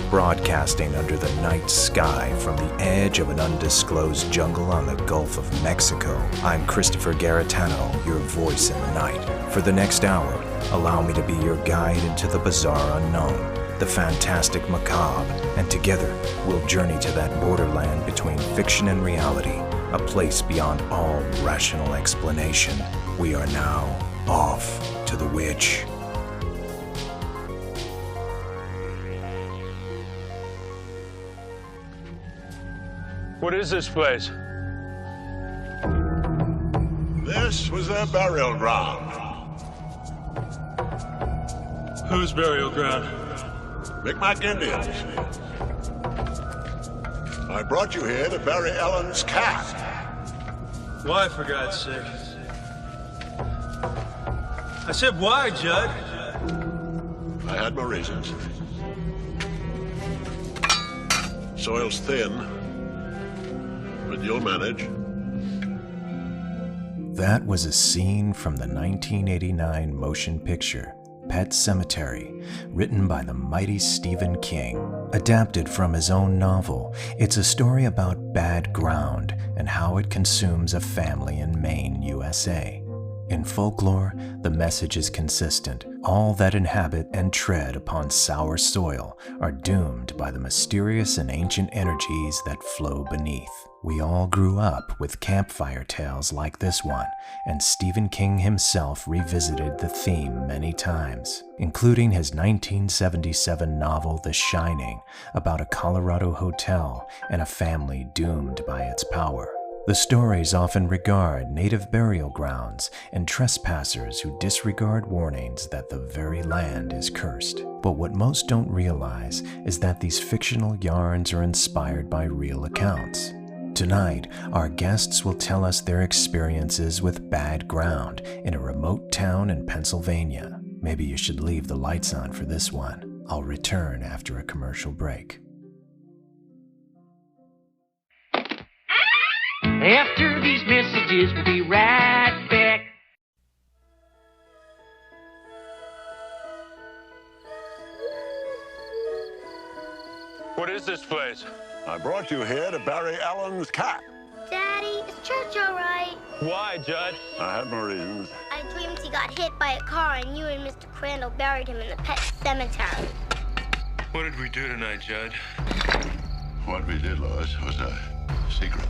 Broadcasting under the night sky from the edge of an undisclosed jungle on the Gulf of Mexico, I'm Christopher Garetano, your voice in the night. For the next hour, allow me to be your guide into the bizarre unknown, the fantastic macabre, and together we'll journey to that borderland between fiction and reality, a place beyond all rational explanation. We are now off to the witch. What is this place? This was their burial ground. Whose burial ground? Micmac Indians. I brought you here to bury Ellen's cat. Why, for God's sake? I said why, Judd? I had my reasons. Soil's thin, but you'll manage. That was a scene from the 1989 motion picture Pet Sematary, written by the mighty Stephen King. Adapted from his own novel, it's a story about bad ground and how it consumes a family in Maine, USA. In folklore, the message is consistent. All that inhabit and tread upon sour soil are doomed by the mysterious and ancient energies that flow beneath. We all grew up with campfire tales like this one, and Stephen King himself revisited the theme many times, including his 1977 novel The Shining, about a Colorado hotel and a family doomed by its power. The stories often regard native burial grounds and trespassers who disregard warnings that the very land is cursed. But what most don't realize is that these fictional yarns are inspired by real accounts. Tonight, our guests will tell us their experiences with bad ground in a remote town in Pennsylvania. Maybe you should leave the lights on for this one. I'll return after a commercial break. After these messages, we'll be right back. What is this place? I brought you here to bury Ellen's cat. Daddy, is church all right? Why, Judd? I had my reasons. I dreamed he got hit by a car and you and Mr. Crandall buried him in the pet cemetery. What did we do tonight, Judd? What we did, Lois, was a secret.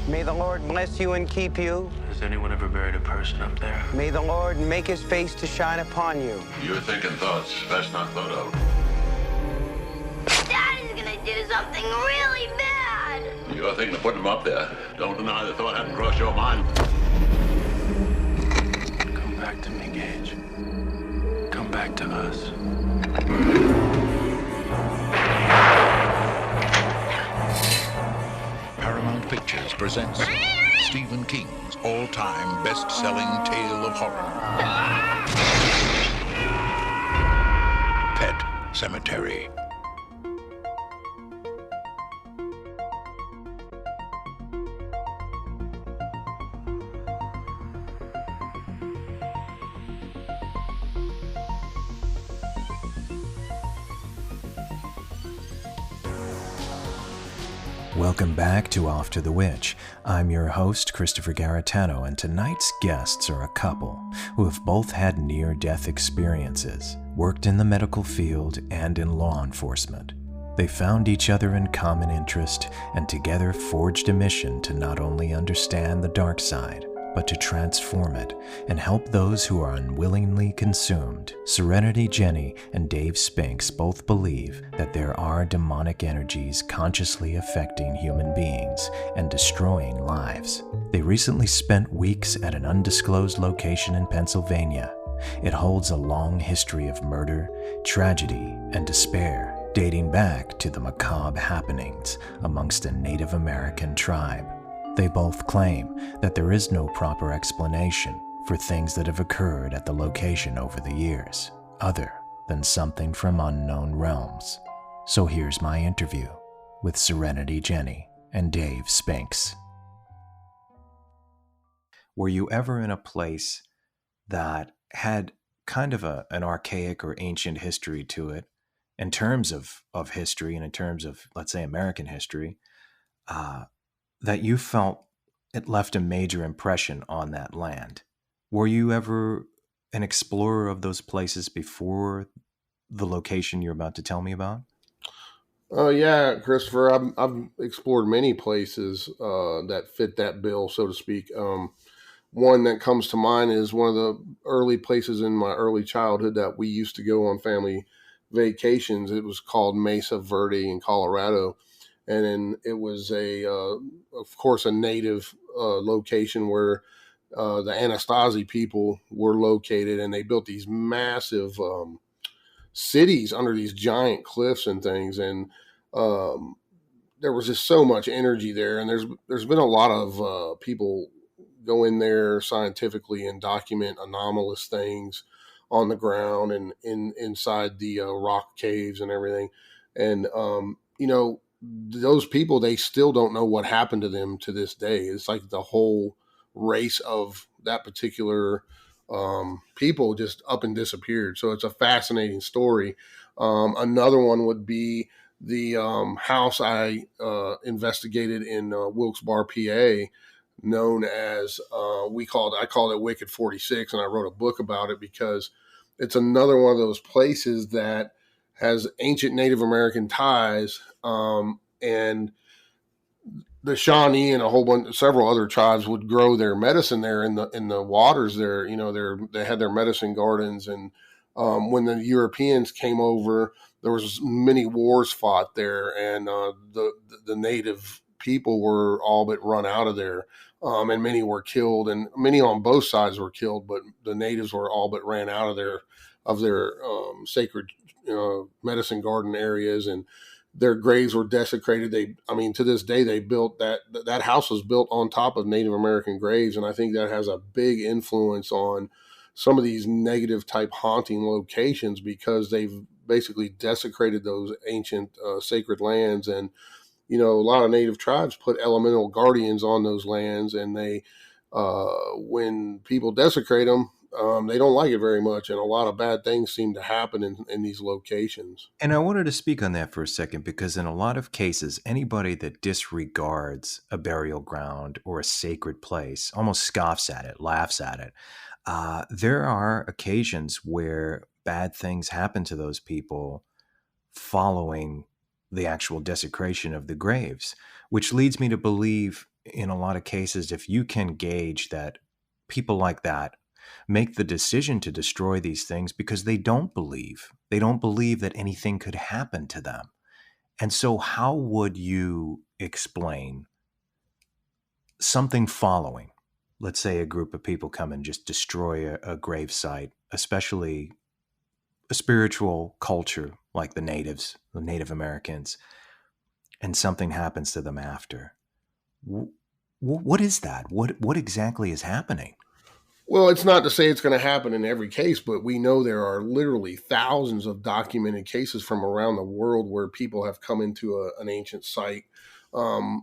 May the Lord bless you and keep you. Has anyone ever buried a person up there? May the Lord make his face to shine upon you. You're thinking thoughts best not thought of. Daddy's gonna do something really bad. You're thinking of putting him up there. Don't deny the thought hadn't crossed your mind. Come back to me, Gage. Come back to us. Paramount Pictures presents Stephen King's all-time best-selling tale of horror, Pet Sematary. Welcome back to Off to the Witch. I'm your host, Christopher Garetano, and tonight's guests are a couple who have both had near-death experiences, worked in the medical field and in law enforcement. They found each other in common interest and together forged a mission to not only understand the dark side, but to transform it and help those who are unwillingly consumed. Serenity Jenny and Dave Spinks both believe that there are demonic energies consciously affecting human beings and destroying lives. They recently spent weeks at an undisclosed location in Pennsylvania. It holds a long history of murder, tragedy, and despair, dating back to the macabre happenings amongst a Native American tribe. They both claim that there is no proper explanation for things that have occurred at the location over the years, other than something from unknown realms. So here's my interview with Serenity Jenny and Dave Spinks. Were you ever in a place that had kind of an archaic or ancient history to it in terms of history and in terms of, let's say, American history, that you felt it left a major impression on that land. Were you ever an explorer of those places before the location you're about to tell me about? Oh yeah, Christopher. I've explored many places that fit that bill, so to speak. One that comes to mind is one of the early places in my early childhood that we used to go on family vacations. It was called Mesa Verde in Colorado, and then it was of course, a native location where the Anastasi people were located, and they built these massive cities under these giant cliffs and things, and um, there was just so much energy there. And there's been a lot of people go in there scientifically and document anomalous things on the ground and inside the rock caves and everything. And those people, they still don't know what happened to them to this day. It's like the whole race of that particular people just up and disappeared. So it's a fascinating story. Another one would be the house I investigated in Wilkes-Barre, PA, known as I called it Wicked 46, and I wrote a book about it because it's another one of those places that has ancient Native American ties, and the Shawnee and several other tribes would grow their medicine there in the waters there. They had their medicine gardens, and when the Europeans came over, there was many wars fought there, and the native people were all but run out of there, and many were killed, and many on both sides were killed. But the natives were all but ran out of their sacred medicine garden areas, and their graves were desecrated. To this day, they built that house was built on top of Native American graves. And I think that has a big influence on some of these negative type haunting locations, because they've basically desecrated those ancient sacred lands. And, a lot of Native tribes put elemental guardians on those lands, and when people desecrate them, they don't like it very much, and a lot of bad things seem to happen in these locations. And I wanted to speak on that for a second, because in a lot of cases, anybody that disregards a burial ground or a sacred place almost scoffs at it, laughs at it. There are occasions where bad things happen to those people following the actual desecration of the graves, which leads me to believe in a lot of cases, if you can gauge that people like that make the decision to destroy these things because they don't believe that anything could happen to them. And so how would you explain something following? Let's say a group of people come and just destroy a grave site, especially a spiritual culture like the Native Americans, and something happens to them after. What is that? What exactly is happening? Well, it's not to say it's going to happen in every case, but we know there are literally thousands of documented cases from around the world where people have come into an ancient site. A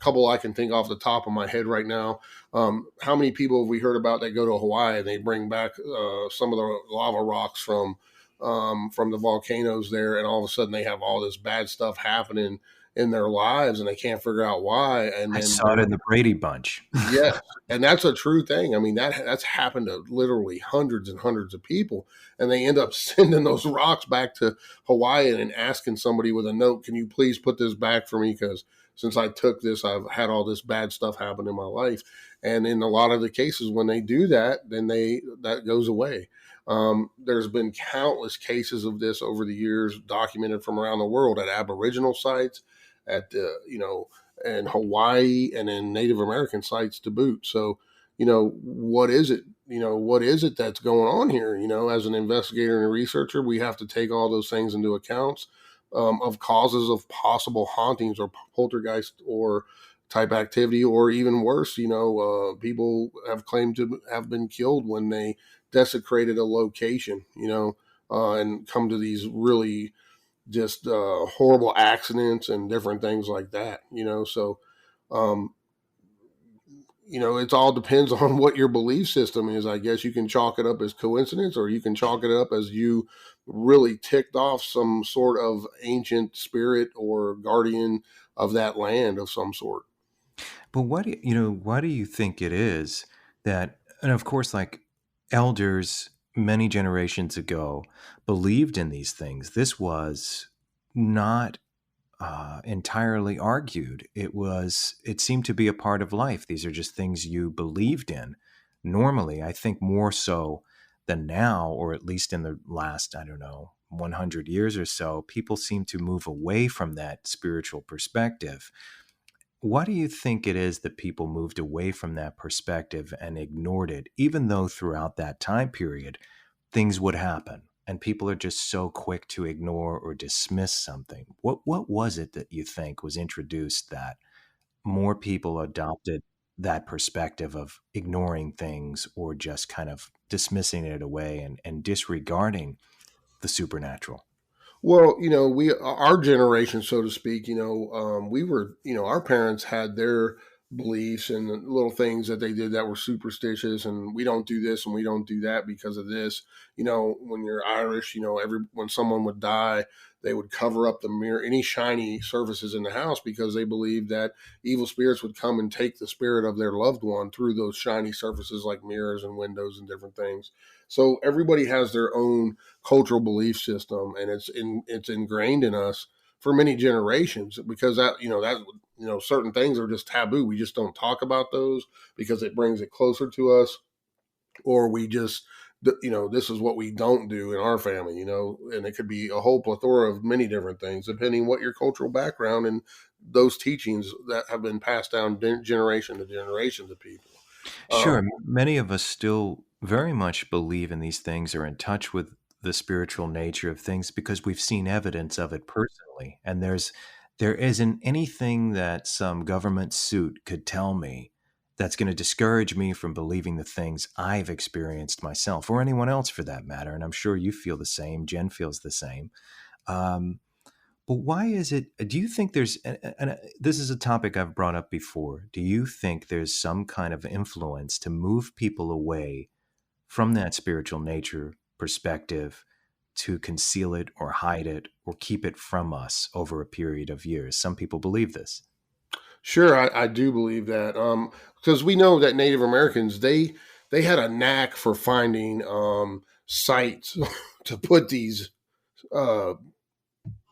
couple I can think off the top of my head right now. How many people have we heard about that go to Hawaii and they bring back some of the lava rocks from the volcanoes there, and all of a sudden they have all this bad stuff happening in their lives, and they can't figure out why. And I then saw it in the Brady Bunch. yeah, and that's a true thing. I mean, that's happened to literally hundreds and hundreds of people, and they end up sending those rocks back to Hawaii and asking somebody with a note, "Can you please put this back for me? Because since I took this, I've had all this bad stuff happen in my life." And in a lot of the cases, when they do that, then that goes away. There's been countless cases of this over the years documented from around the world at Aboriginal sites, at in Hawaii, and in Native American sites to boot. So, what is it? What is it that's going on here? As an investigator and a researcher, we have to take all those things into account, of causes of possible hauntings or poltergeist or type activity, or even worse, people have claimed to have been killed when they desecrated a location, and come to these really just horrible accidents and different things like that, So, it all depends on what your belief system is. I guess you can chalk it up as coincidence, or you can chalk it up as you really ticked off some sort of ancient spirit or guardian of that land of some sort. But why do you think it is that, and of course, like elders many generations ago believed in these things? This was not entirely argued. It seemed to be a part of life. These are just things you believed in. Normally, I think more so than now, or at least in the last, I don't know, 100 years or so, people seem to move away from that spiritual perspective. Why do you think it is that people moved away from that perspective and ignored it, even though throughout that time period, things would happen and people are just so quick to ignore or dismiss something? What was it that you think was introduced that more people adopted that perspective of ignoring things or just kind of dismissing it away and disregarding the supernatural? Well, our generation, so to speak, we were, our parents had their beliefs and the little things that they did that were superstitious, and we don't do this and we don't do that because of this. When you're Irish, when someone would die, they would cover up the mirror, any shiny surfaces in the house, because they believed that evil spirits would come and take the spirit of their loved one through those shiny surfaces like mirrors and windows and different things. So everybody has their own cultural belief system, and it's ingrained in us for many generations, because certain things are just taboo. We just don't talk about those because it brings it closer to us, or we just, this is what we don't do in our family, and it could be a whole plethora of many different things depending what your cultural background and those teachings that have been passed down generation to generation to people. Sure. Many of us still very much believe in these things, or in touch with the spiritual nature of things, because we've seen evidence of it personally. And there isn't anything that some government suit could tell me that's going to discourage me from believing the things I've experienced myself, or anyone else for that matter. And I'm sure you feel the same. Jen feels the same. But why is it, do you think there's, and this is a topic I've brought up before, do you think there's some kind of influence to move people away from that spiritual nature perspective, to conceal it or hide it or keep it from us over a period of years? Some people believe this. Sure, I do believe that, because we know that Native Americans, they had a knack for finding sites to put these uh,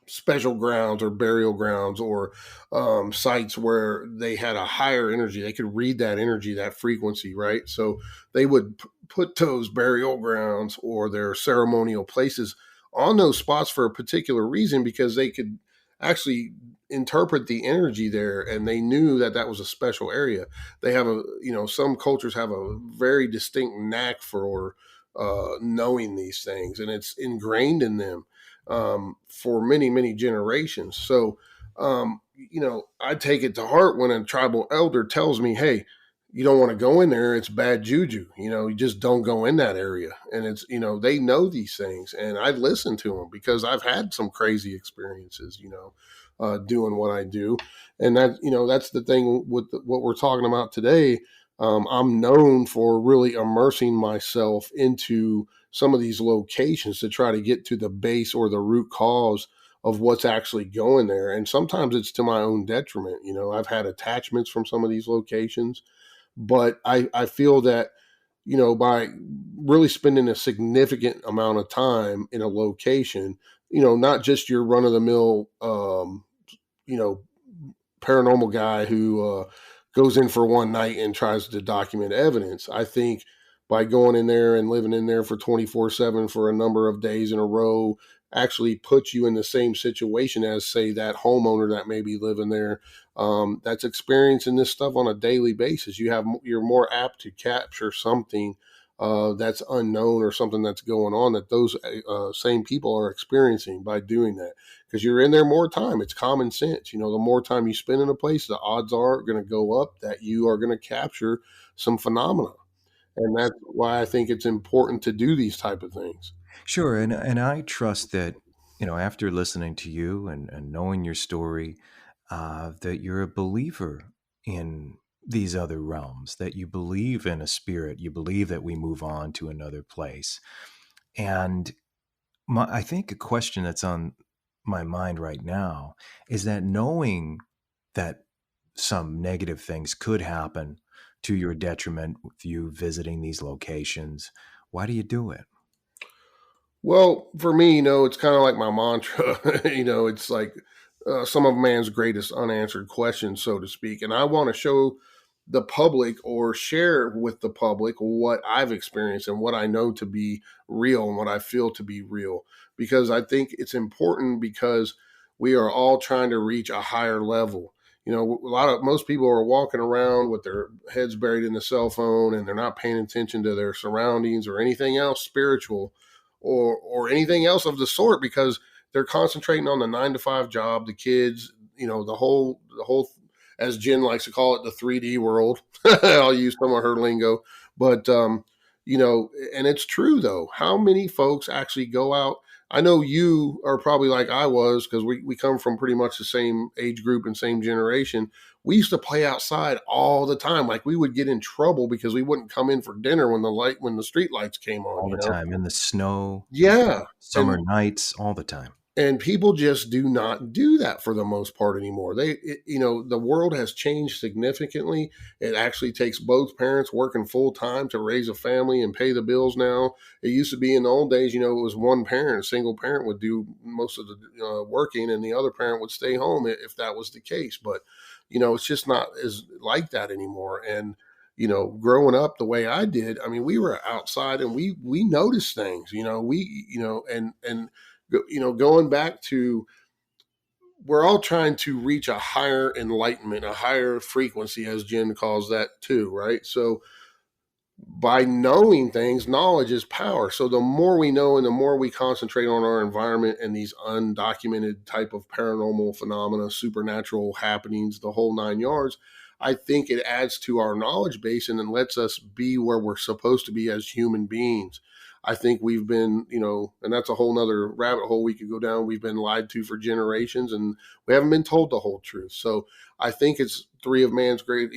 special grounds or burial grounds, or sites where they had a higher energy. They could read that energy, that frequency, right? So they would put those burial grounds or their ceremonial places on those spots for a particular reason, because they could actually interpret the energy there, and they knew that that was a special area. They have some cultures have a very distinct knack for knowing these things, and it's ingrained in them for many, many generations. So, I take it to heart when a tribal elder tells me, hey, you don't want to go in there. It's bad juju. You just don't go in that area. And it's, they know these things, and I listen to them because I've had some crazy experiences, doing what I do. And that's the thing with what we're talking about today. I'm known for really immersing myself into some of these locations to try to get to the base or the root cause of what's actually going there. And sometimes it's to my own detriment. I've had attachments from some of these locations, but I feel that, by really spending a significant amount of time in a location, not just your run of the mill, paranormal guy who goes in for one night and tries to document evidence. I think by going in there and living in there for 24/7 for a number of days in a row actually puts you in the same situation as, say, that homeowner that may be living there, that's experiencing this stuff on a daily basis. You're more apt to capture something that's unknown, or something that's going on that those same people are experiencing by doing that, because you're in there more time. It's common sense. The more time you spend in a place, the odds are going to go up that you are going to capture some phenomena. And that's why I think it's important to do these type of things. Sure. And I trust that, after listening to you and knowing your story, that you're a believer in these other realms, that you believe in a spirit, you believe that we move on to another place. And I think a question that's on my mind right now is that, knowing that some negative things could happen to your detriment with you visiting these locations, why do you do it? Well, for me, it's kind of like my mantra. It's like some of man's greatest unanswered questions, so to speak. And I want to show the public, or share with the public, what I've experienced and what I know to be real and what I feel to be real. Because I think it's important, because we are all trying to reach a higher level. Most people are walking around with their heads buried in the cell phone, and they're not paying attention to their surroundings or anything else spiritual, or anything else of the sort, because they're concentrating on the 9 to 5 job, the kids, the whole, as Jen likes to call it, the 3D world. I'll use some of her lingo, but and it's true though. How many folks actually go out? I know you are probably like I was, because we come from pretty much the same age group and same generation. We used to play outside all the time. Like, we would get in trouble because we wouldn't come in for dinner when the street lights came on. All the time, in the snow, Yeah. summer nights, all the time. And people just do not do that for the most part anymore. The world has changed significantly. It actually takes both parents working full time to raise a family and pay the bills now. It used to be, in the old days, it was one parent, a single parent would do most of the working, and the other parent would stay home if that was the case. But, it's just not as like that anymore. And, growing up the way I did, I mean, we were outside and we noticed things, going back to, we're all trying to reach a higher enlightenment, a higher frequency, as Jen calls that too, right? So by knowing things, knowledge is power. So the more we know and the more we concentrate on our environment and these undocumented type of paranormal phenomena, supernatural happenings, the whole 9 yards, I think it adds to our knowledge base and then lets us be where we're supposed to be as human beings. I think we've been, and that's a whole nother rabbit hole we could go down. We've been lied to for generations, and we haven't been told the whole truth. So I think it's three of man's greatest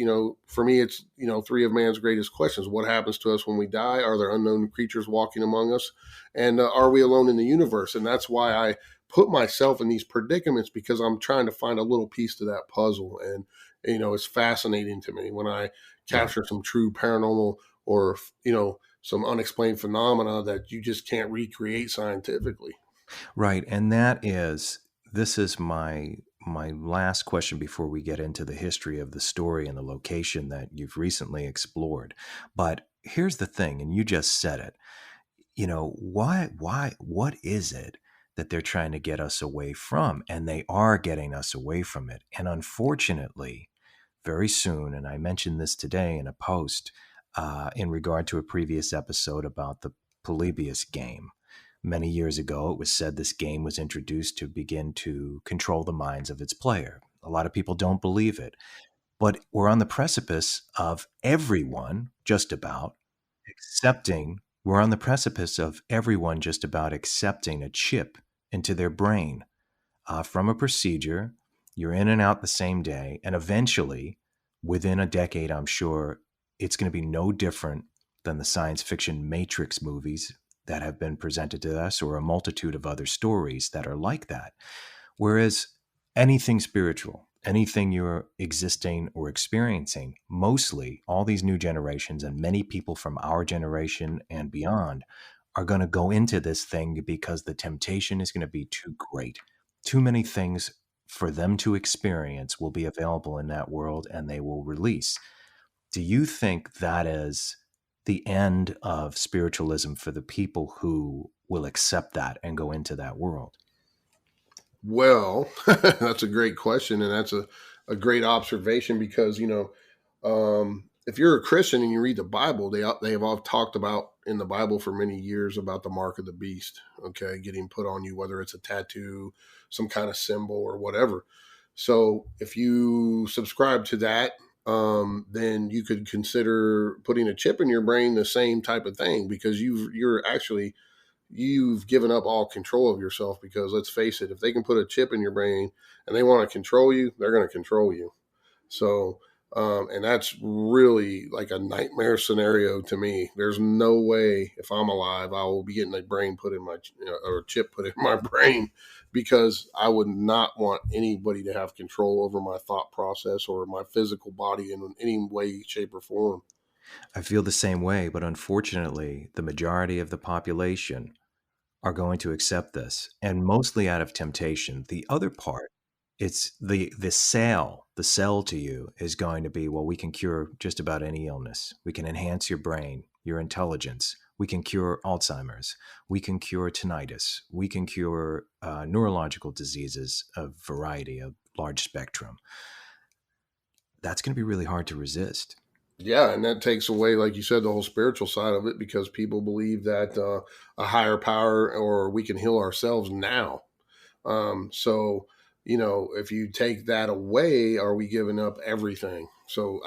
questions. What happens to us when we die? Are there unknown creatures walking among us? And are we alone in the universe? And that's why I put myself in these predicaments, because I'm trying to find a little piece to that puzzle. And, it's fascinating to me when I capture some true paranormal or, some unexplained phenomena that you just can't recreate scientifically. Right. And this is my last question before we get into the history of the story and the location that you've recently explored. But here's the thing, and you just said it, what is it that they're trying to get us away from? And they are getting us away from it. And unfortunately, very soon, and I mentioned this today in a post, in regard to a previous episode about the Polybius game. Many years ago, it was said this game was introduced to begin to control the minds of its player. A lot of people don't believe it, but we're on the precipice of everyone just about accepting a chip into their brain from a procedure. You're in and out the same day, and eventually, within a decade, I'm sure, it's going to be no different than the science fiction Matrix movies that have been presented to us, or a multitude of other stories that are like that. Whereas anything spiritual, anything you're existing or experiencing, mostly all these new generations and many people from our generation and beyond are going to go into this thing because the temptation is going to be too great. Too many things for them to experience will be available in that world, and they will release. Do you think that is the end of spiritualism for the people who will accept that and go into that world? Well, that's a great question. And that's a great observation, because, if you're a Christian and you read the Bible, they have all talked about in the Bible for many years about the mark of the beast, okay, getting put on you, whether it's a tattoo, some kind of symbol or whatever. So if you subscribe to that, then you could consider putting a chip in your brain, the same type of thing, because you've given up all control of yourself. Because let's face it, if they can put a chip in your brain and they want to control you, they're going to control you. So And that's really like a nightmare scenario to me. There's no way if I'm alive, I will be getting a brain put in my, or a chip put in my brain, because I would not want anybody to have control over my thought process or my physical body in any way, shape, or form. I feel the same way, but unfortunately, the majority of the population are going to accept this, and mostly out of temptation. The other part, it's the sell to you is going to be, well, we can cure just about any illness. We can enhance your brain, your intelligence. We can cure Alzheimer's. We can cure tinnitus. We can cure neurological diseases of variety, of large spectrum. That's going to be really hard to resist. Yeah, and that takes away, like you said, the whole spiritual side of it, because people believe that a higher power, or we can heal ourselves now. So, if you take that away, are we giving up everything? So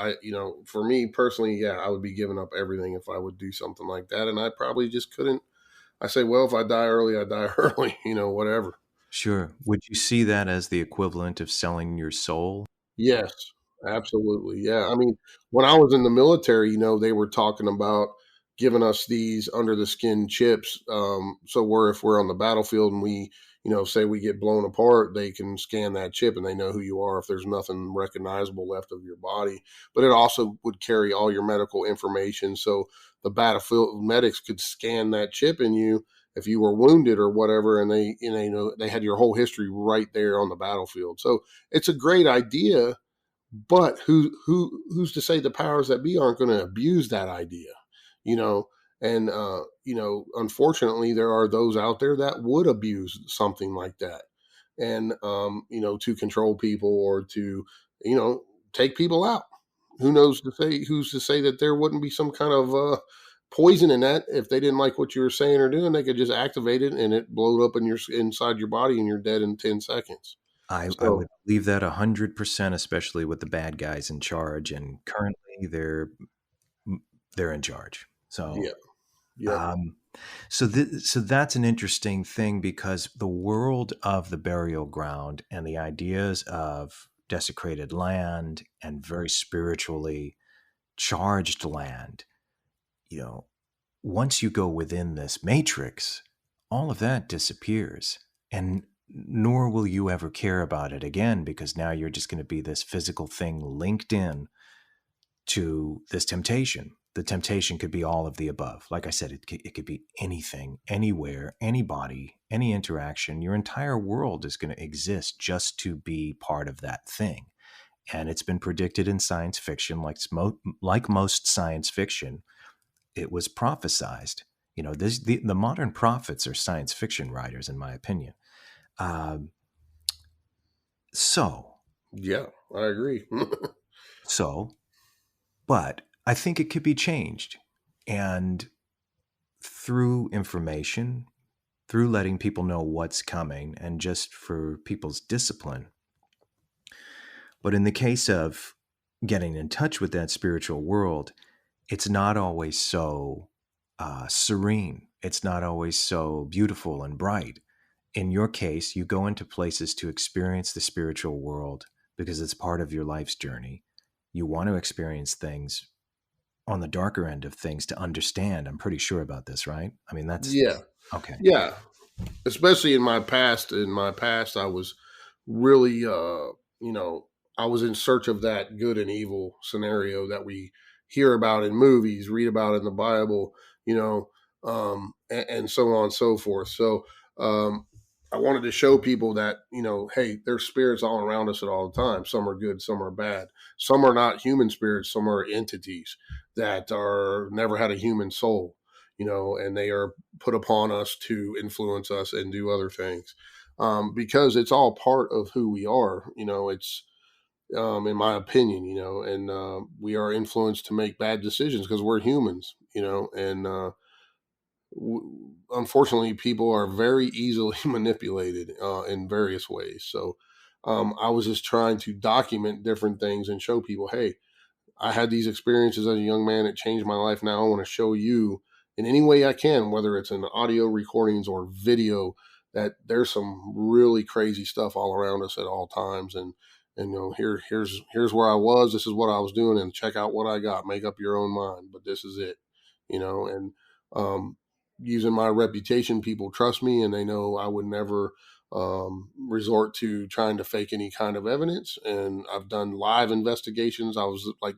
for me personally, yeah, I would be giving up everything if I would do something like that. And I probably just couldn't. I say, well, if I die early, I die early, whatever. Sure. Would you see that as the equivalent of selling your soul? Yes, absolutely. Yeah. I mean, when I was in the military, they were talking about giving us these under the skin chips. So if we're on the battlefield and we, say we get blown apart, they can scan that chip and they know who you are if there's nothing recognizable left of your body. But it also would carry all your medical information. So the battlefield medics could scan that chip in you if you were wounded or whatever, and they had your whole history right there on the battlefield. So it's a great idea, but who's to say the powers that be aren't going to abuse that idea, you know? And unfortunately, there are those out there that would abuse something like that, and to control people or to take people out. Who's to say that there wouldn't be some kind of poison in that? If they didn't like what you were saying or doing, they could just activate it and it blowed up inside your body and you're dead in 10 seconds. I would believe that 100%, especially with the bad guys in charge, and currently they're in charge. So Yeah. Yeah. So that's an interesting thing, because the world of the burial ground and the ideas of desecrated land and very spiritually charged land, once you go within this matrix, all of that disappears, and nor will you ever care about it again, because now you're just going to be this physical thing linked in to this temptation. The temptation could be all of the above. Like I said, it could be anything, anywhere, anybody, any interaction. Your entire world is going to exist just to be part of that thing. And it's been predicted in science fiction, like most science fiction, it was prophesized. The modern prophets are science fiction writers, in my opinion. Yeah, I agree. But I think it could be changed. And through information, through letting people know what's coming, and just for people's discipline. But in the case of getting in touch with that spiritual world, it's not always so serene. It's not always so beautiful and bright. In your case, you go into places to experience the spiritual world because it's part of your life's journey. You want to experience things on the darker end of things to understand. I'm pretty sure about this, right? I mean, that's... Yeah. Okay. Yeah. Especially in my past. I was really, I was in search of that good and evil scenario that we hear about in movies, read about in the Bible, and so on and so forth. So, I wanted to show people that, hey, there's spirits all around us at all the time. Some are good, some are bad. Some are not human spirits. Some are entities that are never had a human soul, and they are put upon us to influence us and do other things, because it's all part of who we are. It's, in my opinion, and we are influenced to make bad decisions because we're humans, and unfortunately, people are very easily manipulated in various ways. So I was just trying to document different things and show people, hey, I had these experiences as a young man. It changed my life. Now I want to show you in any way I can, whether it's in audio recordings or video, that there's some really crazy stuff all around us at all times. And and here's where I was. This is what I was doing, and check out what I got. Make up your own mind, but this is it, and using my reputation, people trust me, and they know I would never resort to trying to fake any kind of evidence. And I've done live investigations. I was like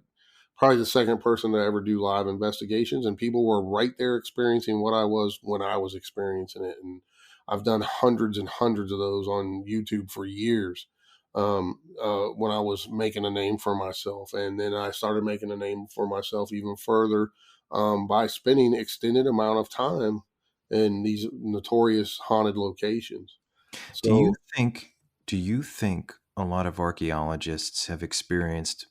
probably the second person to ever do live investigations, and people were right there experiencing what I was when I was experiencing it. And I've done hundreds and hundreds of those on YouTube for years when I was making a name for myself. And then I started making a name for myself even further by spending extended amount of time in these notorious haunted locations. So, do you think a lot of archaeologists have experienced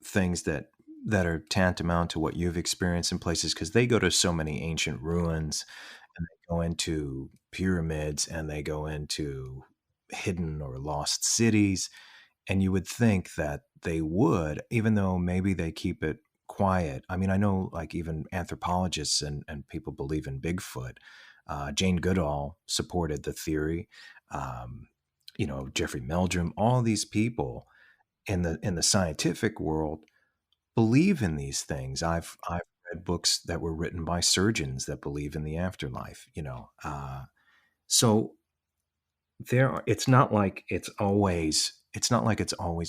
things that are tantamount to what you've experienced in places? Because they go to so many ancient ruins, and they go into pyramids, and they go into hidden or lost cities, and you would think that they would, even though maybe they keep it quiet. I mean, I know like even anthropologists and people believe in Bigfoot. Jane Goodall supported the theory. Jeffrey Meldrum, all these people in the scientific world believe in these things. I've read books that were written by surgeons that believe in the afterlife. So it's not like it's always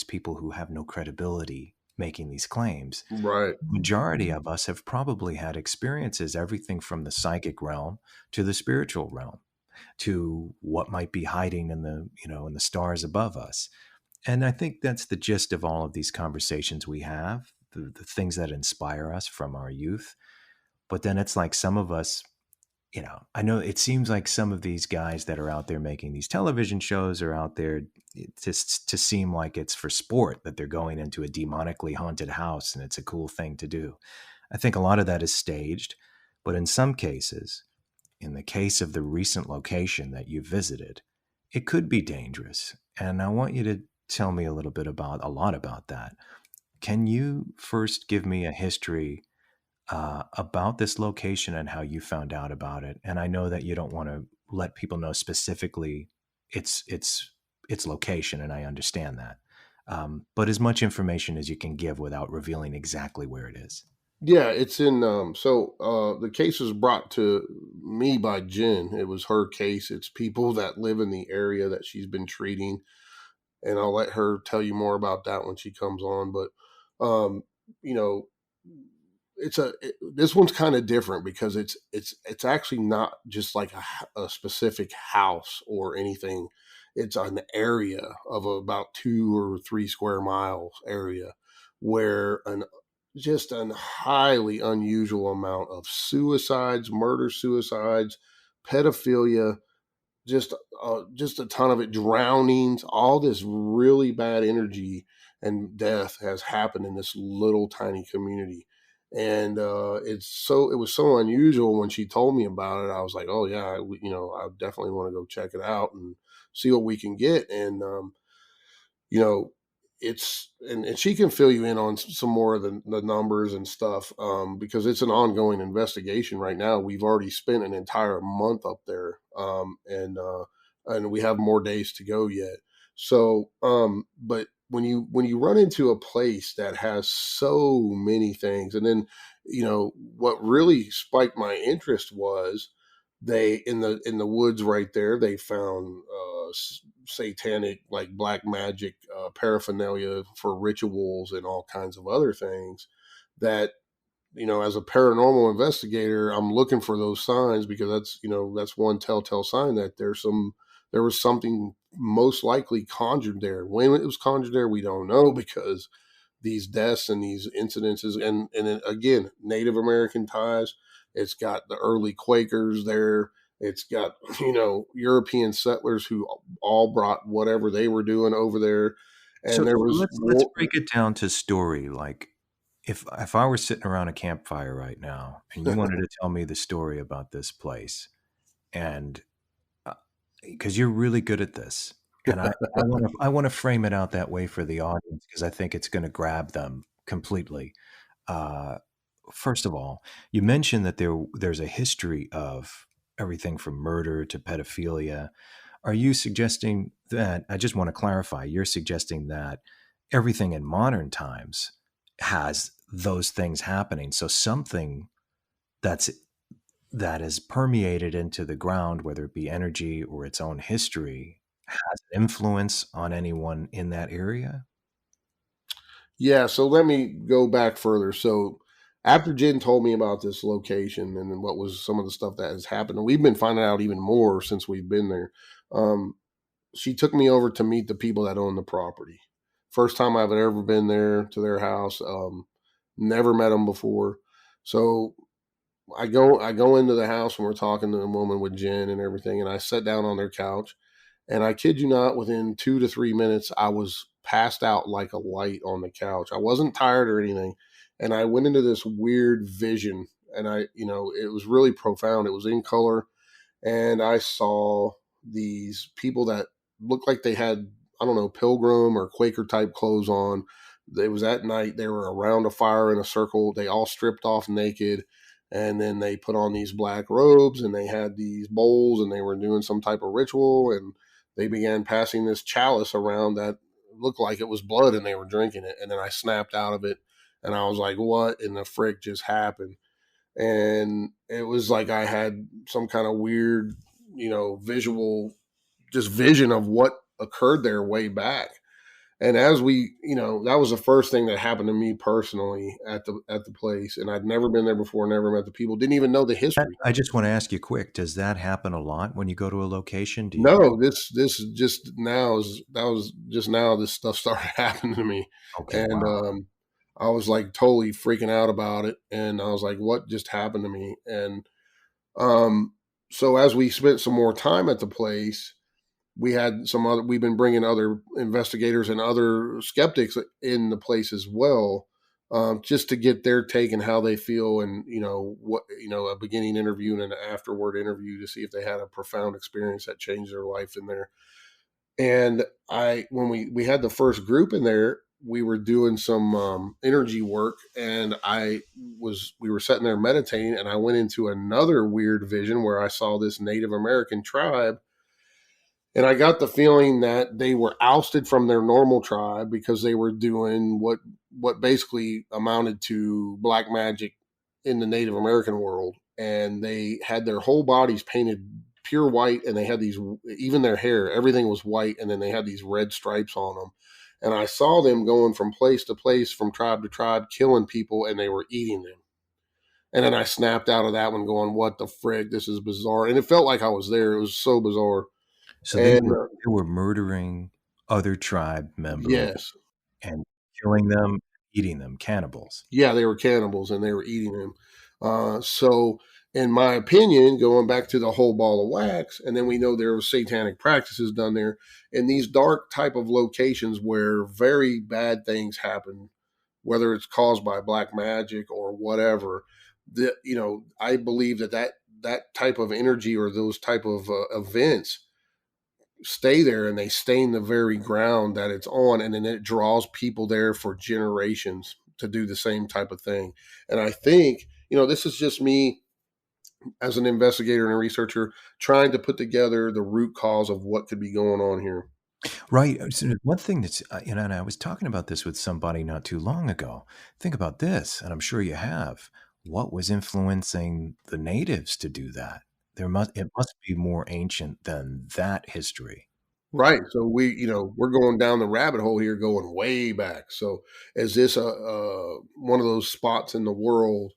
people who have no credibility making these claims. right. The majority of us have probably had experiences, everything from the psychic realm to the spiritual realm to what might be hiding in the stars above us. And I think that's the gist of all of these conversations we have, the things that inspire us from our youth. But then it's like some of us, I know it seems like some of these guys that are out there making these television shows are out there just to seem like it's for sport, that they're going into a demonically haunted house and it's a cool thing to do. I think a lot of that is staged, but in some cases, in the case of the recent location that you visited, it could be dangerous. And I want you to tell me a lot about that. Can you first give me a history about this location and how you found out about it? And I know that you don't want to let people know specifically its location, and I understand that. But as much information as you can give without revealing exactly where it is. Yeah, it's in. The case was brought to me by Jen. It was her case. It's people that live in the area that she's been treating, and I'll let her tell you more about that when she comes on. But, you know, this one's kind of different because it's actually not just like a specific house or anything. It's an area of about 2 or 3 square miles area where just a highly unusual amount of suicides, murder suicides, pedophilia, just a ton of it, drownings, all this really bad energy and death has happened in this little tiny community. And it was so unusual when she told me about it. I was like, oh yeah, I definitely want to go check it out and see what we can get. And and she can fill you in on some more of the numbers and stuff because it's an ongoing investigation right now. We've already spent an entire month up there, and we have more days to go yet. So, but when you run into a place that has so many things, and then what really spiked my interest was they in the woods right there they found satanic, like black magic paraphernalia for rituals and all kinds of other things that as a paranormal investigator I'm looking for those signs because that's one telltale sign that there was something most likely conjured there. When it was conjured there we don't know because these deaths and these incidences and again Native American ties. It's got the early Quakers there. It's got, European settlers who all brought whatever they were doing over there. And So there was let's break it down to story. Like if I were sitting around a campfire right now and you wanted to tell me the story about this place, and because you're really good at this, and I want to frame it out that way for the audience because I think it's going to grab them completely. First of all, you mentioned that there's a history of everything from murder to pedophilia. Are you suggesting that I just want to clarify. You're suggesting that everything in modern times has those things happening. So something that is permeated into the ground, whether it be energy or its own history, has influence on anyone in that area? Yeah, so let me go back further. So after Jen told me about this location and then what was some of the stuff that has happened, and we've been finding out even more since we've been there. She took me over to meet the people that own the property. First time I've ever been there to their house. Never met them before. So I go into the house and we're talking to the woman with Jen and everything, and I sat down on their couch, and I kid you not, within 2 to 3 minutes, I was passed out like a light on the couch. I wasn't tired or anything, and I went into this weird vision, and it was really profound. It was in color, and I saw these people that looked like they had, I don't know, pilgrim or Quaker type clothes on. It was at night. They were around a fire in a circle. They all stripped off naked, and then they put on these black robes, and they had these bowls, and they were doing some type of ritual, and they began passing this chalice around that looked like it was blood, and they were drinking it. And then I snapped out of it, and I was like, what in the frick just happened? And it was like I had some kind of weird, visual, just vision of what occurred there way back. And as that was the first thing that happened to me personally at the place, and I'd never been there before, never met the people, didn't even know the history. I just want to ask you quick, does that happen a lot when you go to a location? No, this just now this stuff started happening to me. Okay, And wow. I was like totally freaking out about it, and I was like, what just happened to me? And so as we spent some more time at the place, we've been bringing other investigators and other skeptics in the place as well, just to get their take and how they feel, and a beginning interview and an afterward interview to see if they had a profound experience that changed their life in there. And when we had the first group in there, we were doing some energy work, and we were sitting there meditating, and I went into another weird vision where I saw this Native American tribe. And I got the feeling that they were ousted from their normal tribe because they were doing what basically amounted to black magic in the Native American world. And they had their whole bodies painted pure white, and they had even their hair, everything was white, and then they had these red stripes on them. And I saw them going from place to place, from tribe to tribe, killing people, and they were eating them. And then I snapped out of that one going, what the frig? This is bizarre. And it felt like I was there. It was so bizarre. So they were murdering other tribe members. Yes. And killing them, eating them, cannibals. Yeah, they were cannibals, and they were eating them. So in my opinion, going back to the whole ball of wax, and then we know there were satanic practices done there in these dark type of locations where very bad things happen, whether it's caused by black magic or whatever. I believe that type of energy or those type of events stay there, and they stain the very ground that it's on, and then it draws people there for generations to do the same type of thing. And I think, this is just me as an investigator and a researcher trying to put together the root cause of what could be going on here. Right. So one thing that's, and I was talking about this with somebody not too long ago. Think about this, and I'm sure you have. What was influencing the natives to do that? It must be more ancient than that history. Right. So we're going down the rabbit hole here, going way back. So is this one of those spots in the world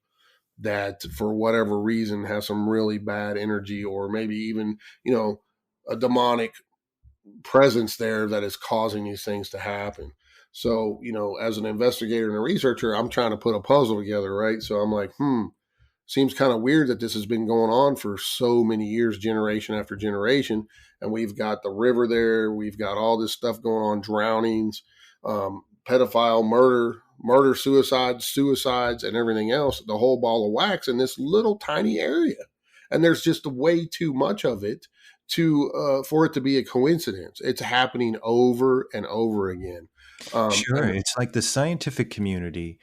that for whatever reason has some really bad energy, or maybe even, a demonic presence there that is causing these things to happen? So, as an investigator and a researcher, I'm trying to put a puzzle together, right? So I'm like, seems kind of weird that this has been going on for so many years, generation after generation. And we've got the river there. We've got all this stuff going on, drownings, pedophile, murder, suicides, and everything else, the whole ball of wax in this little tiny area. And there's just way too much of it for it to be a coincidence. It's happening over and over again. Sure. It's like the scientific community,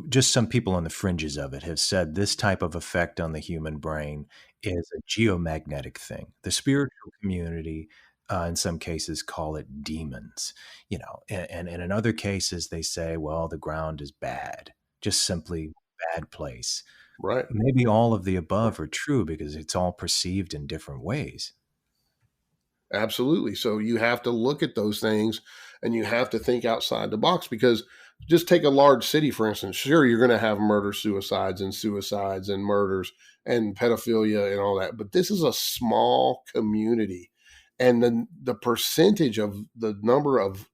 just some people on the fringes of it have said this type of effect on the human brain is a geomagnetic thing. The spiritual community in some cases call it demons, and in other cases they say, well, the ground is bad, just simply bad place. Right. Maybe all of the above are true because it's all perceived in different ways. Absolutely. So you have to look at those things and you have to think outside the box, because just take a large city, for instance. Sure, you're going to have murder, suicides and murders and pedophilia and all that. But this is a small community. And the percentage of the number of,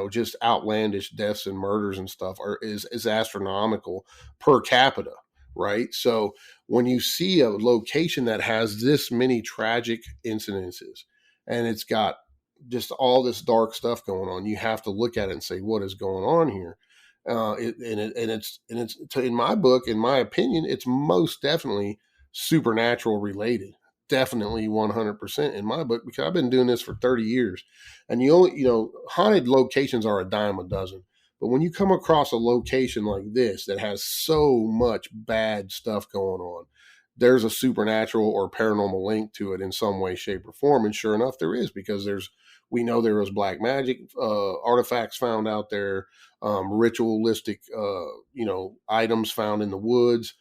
just outlandish deaths and murders and stuff is astronomical per capita. Right. So when you see a location that has this many tragic incidences, and it's got just all this dark stuff going on, you have to look at it and say, what is going on here? It's in my book, in my opinion, it's most definitely supernatural related. Definitely 100% in my book, because I've been doing this for 30 years, and haunted locations are a dime a dozen. But when you come across a location like this that has so much bad stuff going on, there's a supernatural or paranormal link to it in some way, shape, or form. And sure enough, there is, because we know there was black magic artifacts found out there, ritualistic, items found in the woods.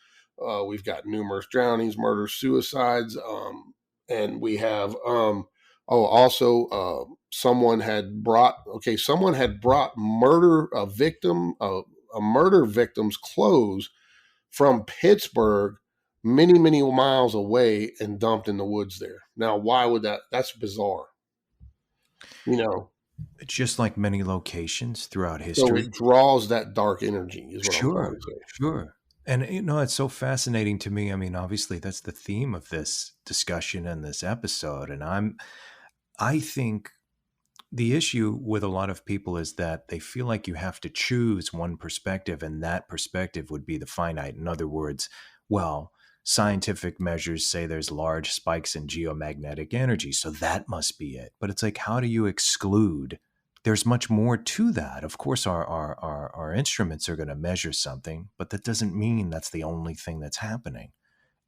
We've got numerous drownings, murders, suicides, and we have someone had brought a murder victim's clothes from Pittsburgh many, many miles away and dumped in the woods there. Now, why would that's bizarre. Just like many locations throughout So history. it draws that dark energy is what I'm trying to say. Sure. And it's so fascinating to me. I mean, obviously that's the theme of this discussion and this episode. And I think the issue with a lot of people is that they feel like you have to choose one perspective, and that perspective would be the finite. In other words, well, scientific measures say there's large spikes in geomagnetic energy, so that must be it. But it's like, how do you exclude? There's much more to that. Of course, our instruments are going to measure something, but that doesn't mean that's the only thing that's happening.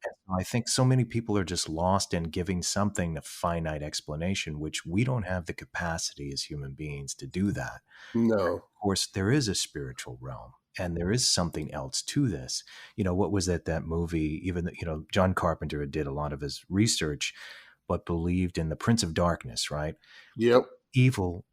And I think so many people are just lost in giving something a finite explanation, which we don't have the capacity as human beings to do that. No. Of course, there is a spiritual realm, and there is something else to this. What was that movie? Even, John Carpenter did a lot of his research, but believed in the Prince of Darkness, right? Yep. Evil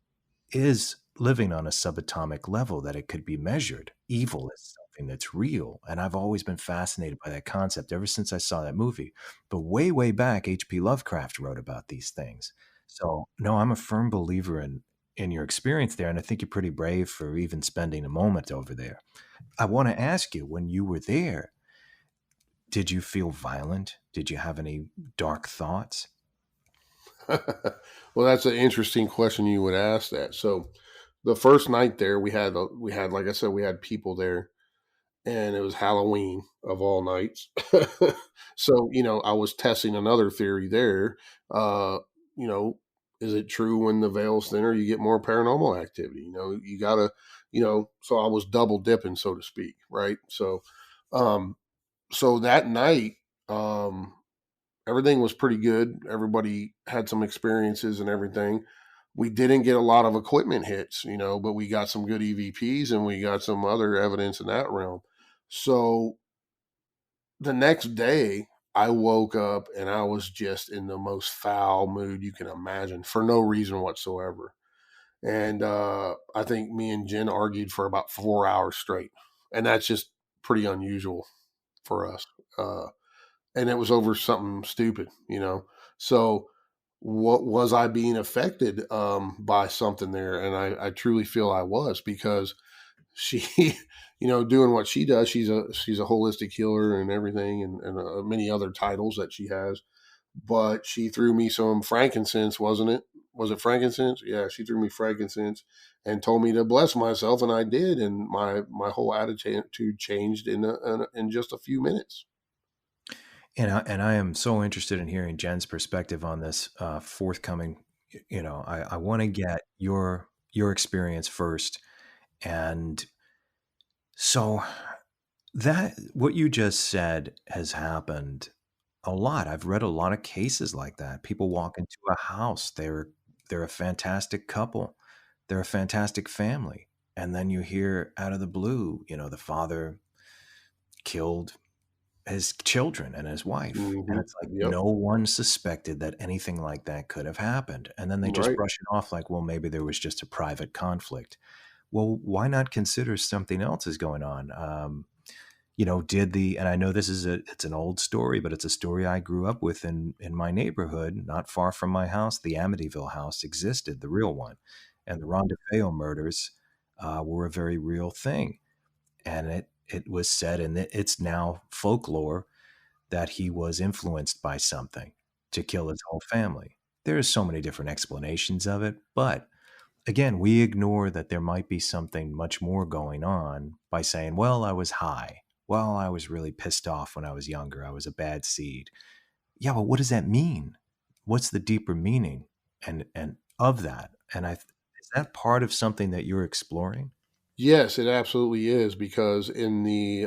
is living on a subatomic level, that it could be measured. Evil is something that's real. And I've always been fascinated by that concept ever since I saw that movie. But way, way back, H.P. Lovecraft wrote about these things. So, no, I'm a firm believer in your experience there. And I think you're pretty brave for even spending a moment over there. I want to ask you, when you were there, did you feel violent? Did you have any dark thoughts? Well, that's an interesting question you would ask that. So the first night there, we had, like I said, we had people there, and it was Halloween of all nights. So, I was testing another theory there. Is it true when the veil's thinner, you get more paranormal activity? You gotta, so I was double dipping, so to speak. Right. So, so that night, everything was pretty good. Everybody had some experiences and everything. We didn't get a lot of equipment hits, but we got some good EVPs and we got some other evidence in that realm. So the next day I woke up and I was just in the most foul mood you can imagine for no reason whatsoever. And I think me and Jen argued for about 4 hours straight. And that's just pretty unusual for us. And it was over something stupid, So what was I being affected by something there? And I truly feel I was, because she, doing what she does, she's a holistic healer and everything, and many other titles that she has. But she threw me some frankincense, wasn't it? Was it frankincense? Yeah, she threw me frankincense and told me to bless myself, and I did, and my whole attitude changed in just a few minutes. And I am so interested in hearing Jen's perspective on this forthcoming. I want to get your experience first, and so that what you just said has happened a lot. I've read a lot of cases like that. People walk into a house, they're a fantastic couple. They're a fantastic family. And then you hear out of the blue, the father killed his children and his wife. And it's like Yep. no one suspected that anything like that could have happened. And then they just Right. brush it off like, well, maybe there was just a private conflict. Well, why not consider something else is going on? And I know it's an old story, but it's a story I grew up with in my neighborhood, not far from my house. The Amityville house existed, the real one. And the Ron DeFeo murders were a very real thing. And it was said, and it's now folklore, that he was influenced by something to kill his whole family. There's so many different explanations of it, but again, we ignore that there might be something much more going on by saying, well, I was high. Well, I was really pissed off when I was younger. I was a bad seed. Yeah, but what does that mean? What's the deeper meaning and of that? And is that part of something that you're exploring? Yes, it absolutely is, because in the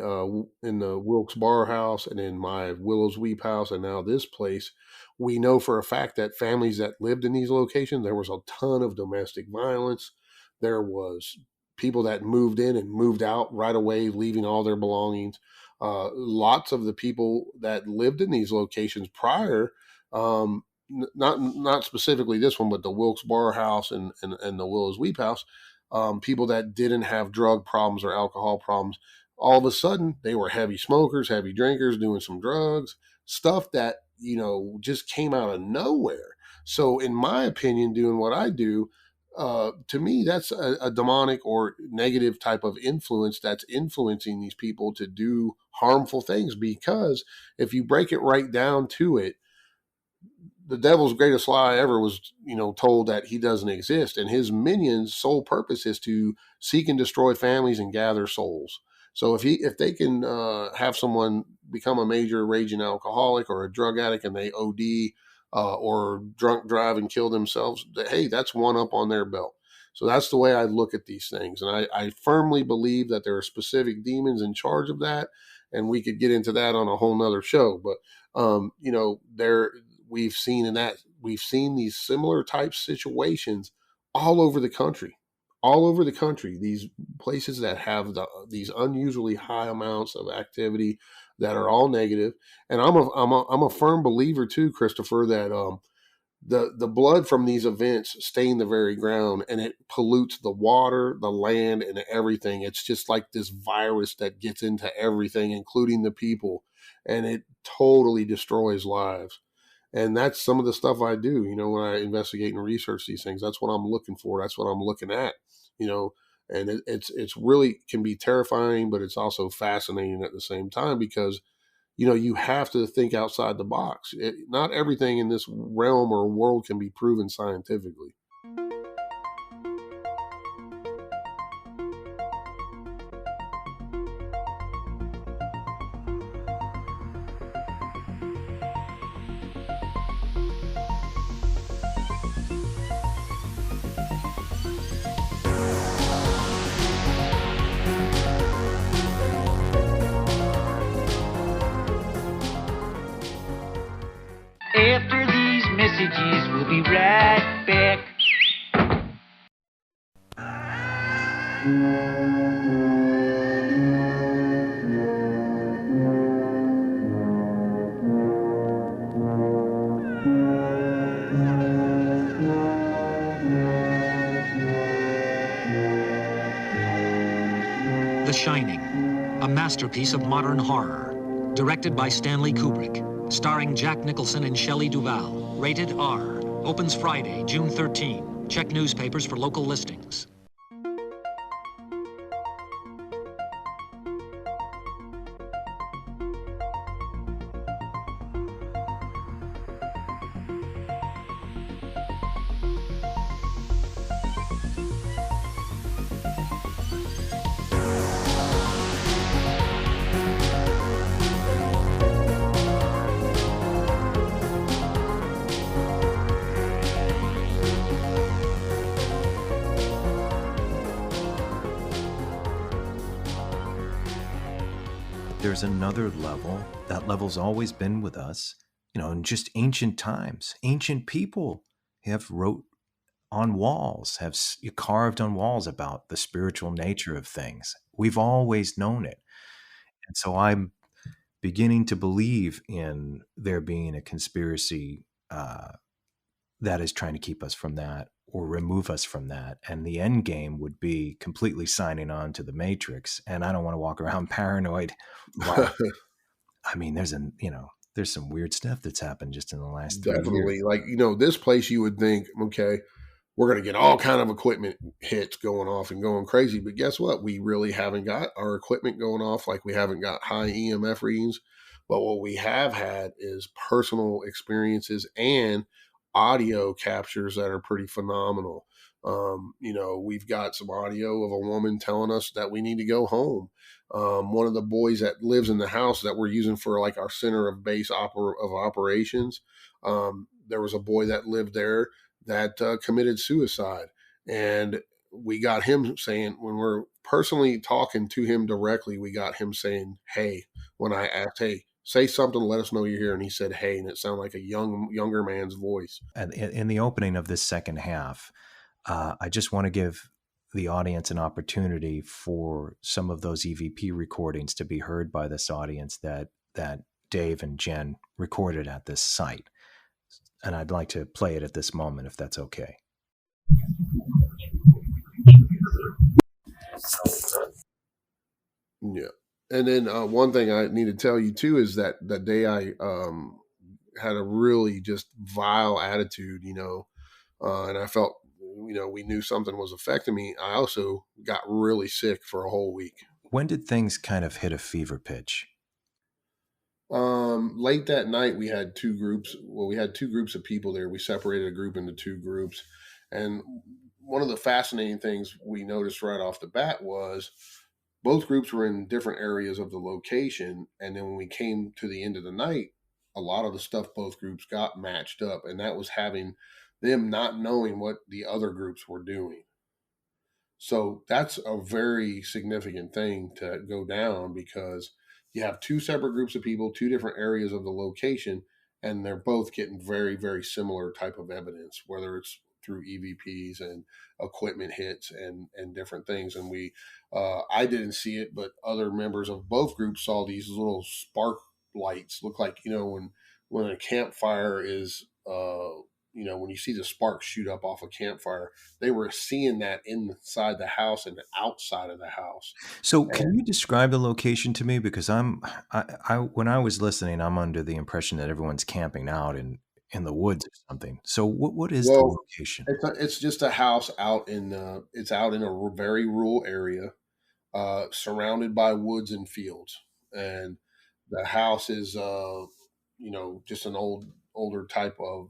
Wilkes-Barre house and in my Willow's Weep house and now this place, we know for a fact that families that lived in these locations, there was a ton of domestic violence. There was people that moved in and moved out right away, leaving all their belongings. Lots of the people that lived in these locations prior, not specifically this one, but the Wilkes-Barre house and the Willow's Weep house, people that didn't have drug problems or alcohol problems, all of a sudden they were heavy smokers, heavy drinkers, doing some drugs, stuff that, just came out of nowhere. So in my opinion, doing what I do, to me, that's a demonic or negative type of influence that's influencing these people to do harmful things. Because if you break it right down to it, the devil's greatest lie ever was, told that he doesn't exist, and his minions' sole purpose is to seek and destroy families and gather souls. So if they can have someone become a major raging alcoholic or a drug addict and they OD or drunk drive and kill themselves, hey, that's one up on their belt. So that's the way I look at these things, and I firmly believe that there are specific demons in charge of that, and we could get into that on a whole nother show. But we've seen these similar type situations all over the country. These places that have these unusually high amounts of activity that are all negative. And I'm a firm believer too, Christopher, that the blood from these events stain the very ground, and it pollutes the water, the land, and everything. It's just like this virus that gets into everything, including the people, and it totally destroys lives. And that's some of the stuff I do, when I investigate and research these things. That's what I'm looking for. That's what I'm looking at, and it's really can be terrifying, but it's also fascinating at the same time, because, you have to think outside the box. Not everything in this realm or world can be proven scientifically. After these messages, we'll be right back. The Shining, a masterpiece of modern horror, directed by Stanley Kubrick. Starring Jack Nicholson and Shelley Duvall. Rated R. Opens Friday, June 13. Check newspapers for local listings. There's another level. That level's always been with us, in just ancient times. Ancient people have wrote on walls, carved on walls about the spiritual nature of things. We've always known it. And so I'm beginning to believe in there being a conspiracy that is trying to keep us from that or remove us from that. And the end game would be completely signing on to the Matrix. And I don't want to walk around paranoid. I mean, there's some weird stuff that's happened just in the last 3 Definitely. years. Like, this place you would think, okay, we're going to get all kind of equipment hits going off and going crazy. But guess what? We really haven't got our equipment going off. Like, we haven't got high EMF readings. But what we have had is personal experiences and audio captures that are pretty phenomenal. We've got some audio of a woman telling us that we need to go home. One of the boys that lives in the house that we're using for like our center of base of operations, there was a boy that lived there that committed suicide. And we got him saying, when we're personally talking to him directly, we got him saying, hey, when I asked, hey, say something, let us know you're here. And he said, hey, and it sounded like a younger man's voice. And in the opening of this second half, I just want to give the audience an opportunity for some of those EVP recordings to be heard by this audience that Dave and Jen recorded at this site. And I'd like to play it at this moment, if that's okay. Yeah. And then one thing I need to tell you too is that that day I had a really just vile attitude, and I felt, we knew something was affecting me. I also got really sick for a whole week. When did things kind of hit a fever pitch? Late that night, we had two groups. Well, we had two groups of people there. We separated a group into two groups. And one of the fascinating things we noticed right off the bat was both groups were in different areas of the location. And then when we came to the end of the night, a lot of the stuff both groups got matched up. And that was having them not knowing what the other groups were doing. So that's a very significant thing to go down, because you have two separate groups of people, two different areas of the location, and they're both getting very, very similar type of evidence, whether it's through EVPs and equipment hits and different things. And I didn't see it, but other members of both groups saw these little spark lights. Look like, when a campfire is, when you see the sparks shoot up off a campfire, they were seeing that inside the house and outside of the house. So can you describe the location to me? Because when I was listening, I'm under the impression that everyone's camping out in the woods or something. So what is the location? It's just a house out it's out in a very rural area, surrounded by woods and fields. And the house is, just an older type of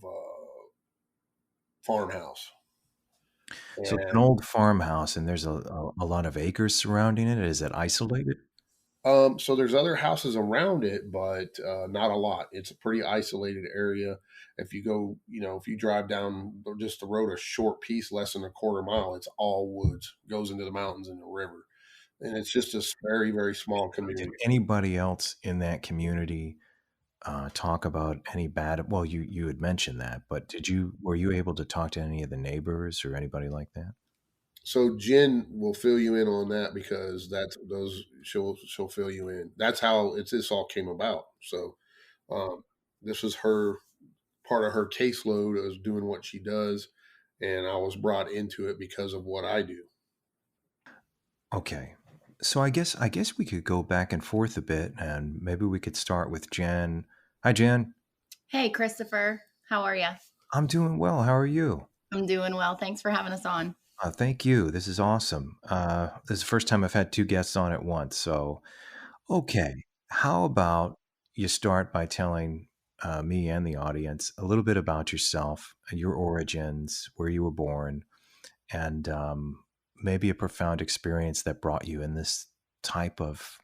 farmhouse. So it's an old farmhouse, and there's a lot of acres surrounding it. Is it isolated? So there's other houses around it, but not a lot. It's a pretty isolated area. If you go, if you drive down just the road a short piece, less than a quarter mile, it's all woods, goes into the mountains and the river. And it's just a very, very small community. Did anybody else in that community talk about any bad? Well, you had mentioned that, but were you able to talk to any of the neighbors or anybody like that? So Jen will fill you in on that, because she'll fill you in. That's how this all came about. So this was her part of her caseload, is doing what she does, and I was brought into it because of what I do. Okay. So I guess we could go back and forth a bit, and maybe we could start with Jen. Hi, Jen. Hey, Christopher. How are you? I'm doing well. How are you? I'm doing well. Thanks for having us on. Thank you. This is awesome. This is the first time I've had two guests on at once. So, okay. How about you start by telling me and the audience a little bit about yourself and your origins, where you were born, and maybe a profound experience that brought you in this type of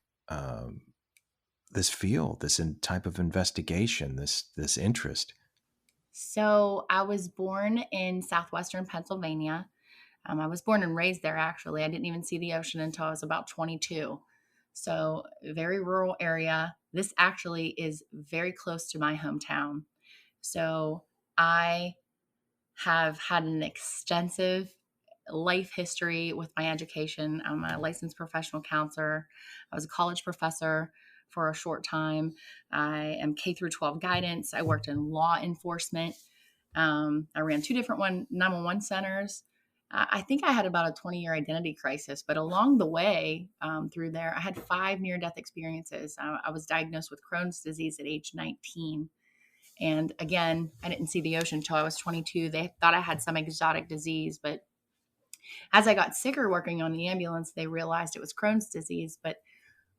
this field, this type of investigation, this interest. So I was born in southwestern Pennsylvania. I was born and raised there, actually. I didn't even see the ocean until I was about 22. So very rural area. This actually is very close to my hometown. So I have had an extensive life history with my education. I'm a licensed professional counselor. I was a college professor for a short time. I am K through 12 guidance. I worked in law enforcement. I ran 2 different 911 centers. I think I had about a 20-year identity crisis, but along the way through there, I had 5 near-death experiences. I was diagnosed with Crohn's disease at age 19. And again, I didn't see the ocean until I was 22. They thought I had some exotic disease, but as I got sicker working on the ambulance, they realized it was Crohn's disease. But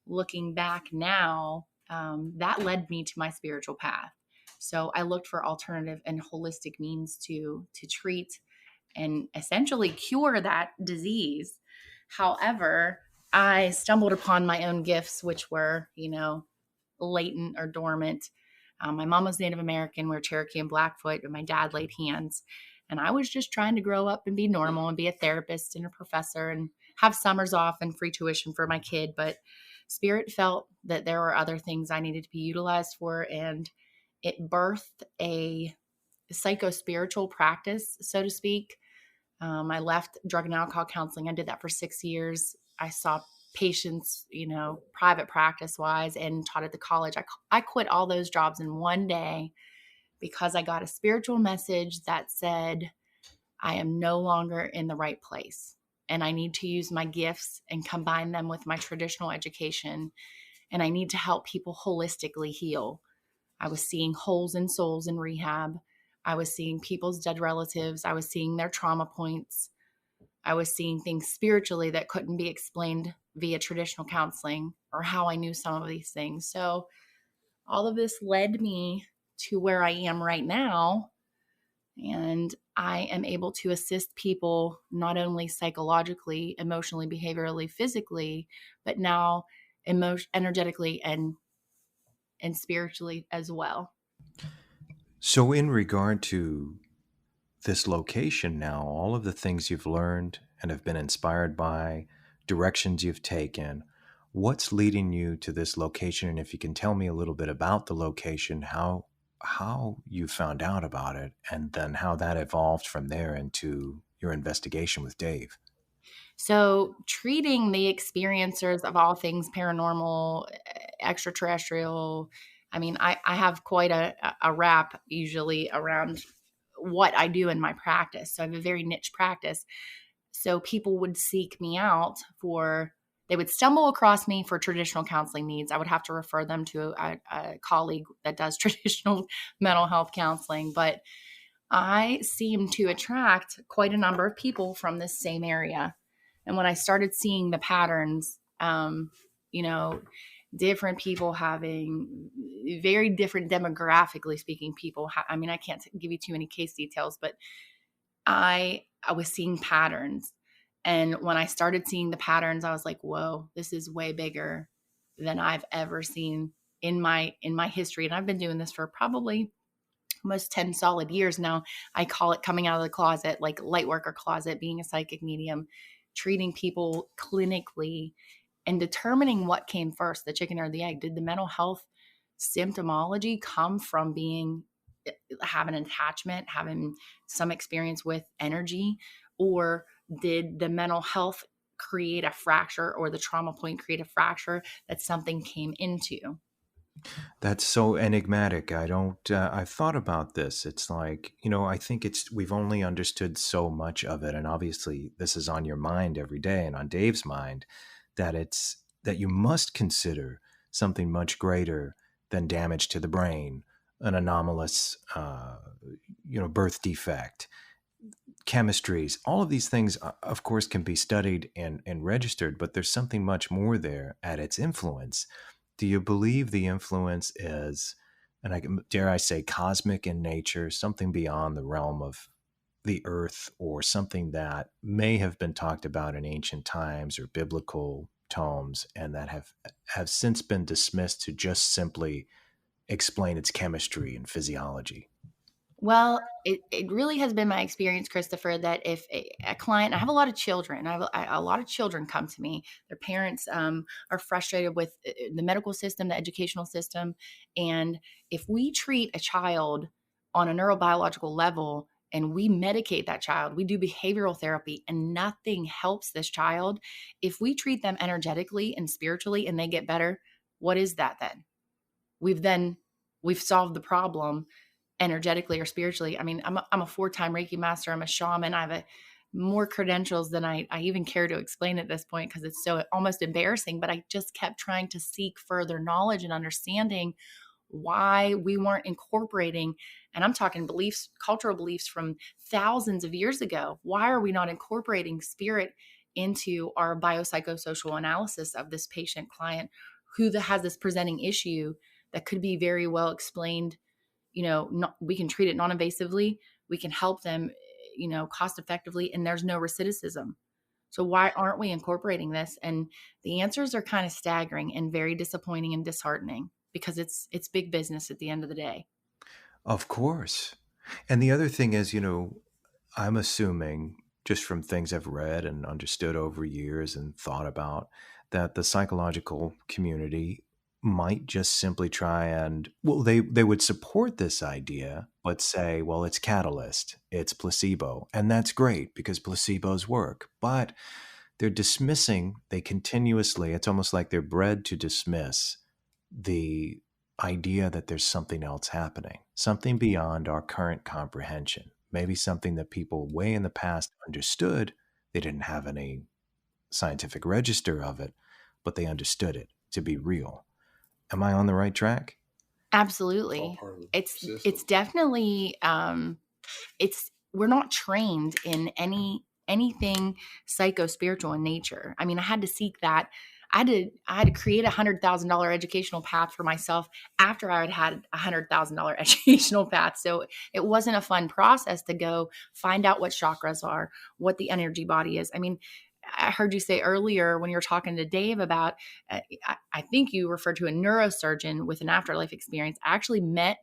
looking back now, that led me to my spiritual path. So I looked for alternative and holistic means to treat and essentially cure that disease. However, I stumbled upon my own gifts, which were, latent or dormant. My mom was Native American. We were Cherokee and Blackfoot, but my dad laid hands. And I was just trying to grow up and be normal and be a therapist and a professor and have summers off and free tuition for my kid. But Spirit felt that there were other things I needed to be utilized for, and it birthed a psychospiritual practice, so to speak. I left drug and alcohol counseling. I did that for 6 years. I saw patients, private practice wise, and taught at the college. I quit all those jobs in one day because I got a spiritual message that said, I am no longer in the right place. And I need to use my gifts and combine them with my traditional education. And I need to help people holistically heal. I was seeing holes in souls in rehab. I was seeing people's dead relatives. I was seeing their trauma points. I was seeing things spiritually that couldn't be explained via traditional counseling or how I knew some of these things. So all of this led me to where I am right now. And I am able to assist people not only psychologically, emotionally, behaviorally, physically, but now energetically and spiritually as well. So in regard to this location now, all of the things you've learned and have been inspired by, directions you've taken, what's leading you to this location? And if you can tell me a little bit about the location, how you found out about it, and then how that evolved from there into your investigation with Dave. So treating the experiencers of all things paranormal, extraterrestrial, I have quite a rap usually around what I do in my practice. So I have a very niche practice. So people would seek me out they would stumble across me for traditional counseling needs. I would have to refer them to a colleague that does traditional mental health counseling. But I seem to attract quite a number of people from this same area. And when I started seeing the patterns, different people having very different demographically speaking people. I can't give you too many case details, but I was seeing patterns. And when I started seeing the patterns, I was like, whoa, this is way bigger than I've ever seen in my history. And I've been doing this for probably almost 10 solid years now. I call it coming out of the closet, like light worker closet, being a psychic medium, treating people clinically and determining what came first, the chicken or the egg. Did the mental health symptomology come from having an attachment, having some experience with energy, or did the mental health create a fracture, or the trauma point create a fracture that something came into? That's so enigmatic. I've thought about this. It's like, I think we've only understood so much of it. And obviously this is on your mind every day and on Dave's mind, that you must consider something much greater than damage to the brain, an anomalous, birth defect, chemistries. All of these things, of course, can be studied and registered, but there's something much more there at its influence. Do you believe the influence is, and dare I say, cosmic in nature, something beyond the realm of the earth, or something that may have been talked about in ancient times or biblical tomes and that have since been dismissed to just simply explain its chemistry and physiology? Well, it really has been my experience, Christopher, that if a client, I have a lot of children, a lot of children come to me, their parents are frustrated with the medical system, the educational system. And if we treat a child on a neurobiological level and we medicate that child, we do behavioral therapy, and nothing helps this child, if we treat them energetically and spiritually and they get better, what is that then? We've solved the problem energetically or spiritually. I mean, I'm a 4-time Reiki master. I'm a shaman. I have more credentials than I even care to explain at this point, because it's so almost embarrassing, but I just kept trying to seek further knowledge and understanding why we weren't incorporating, and I'm talking beliefs, cultural beliefs from thousands of years ago. Why are we not incorporating spirit into our biopsychosocial analysis of this patient client who has this presenting issue that could be very well explained? We can treat it non-invasively. We can help them, cost effectively, and there's no recidivism. So why aren't we incorporating this? And the answers are kind of staggering and very disappointing and disheartening, because it's big business at the end of the day. Of course. And the other thing is, I'm assuming, just from things I've read and understood over years and thought about, that the psychological community might just simply try and, well, they would support this idea, but say, well, it's catalyst, it's placebo. And that's great because placebos work. But they continuously, it's almost like they're bred to dismiss the idea that there's something else happening, something beyond our current comprehension, maybe something that people way in the past understood. They didn't have any scientific register of it, but they understood it to be real. Am I on the right track? Absolutely. It's definitely, we're not trained in anything psychospiritual in nature. I mean, I had to seek that. I had to create $100,000 educational path for myself after I had $100,000 educational path. So it wasn't a fun process to go find out what chakras are, what the energy body is. I mean, I heard you say earlier when you were talking to Dave about, I think you referred to a neurosurgeon with an afterlife experience. I actually met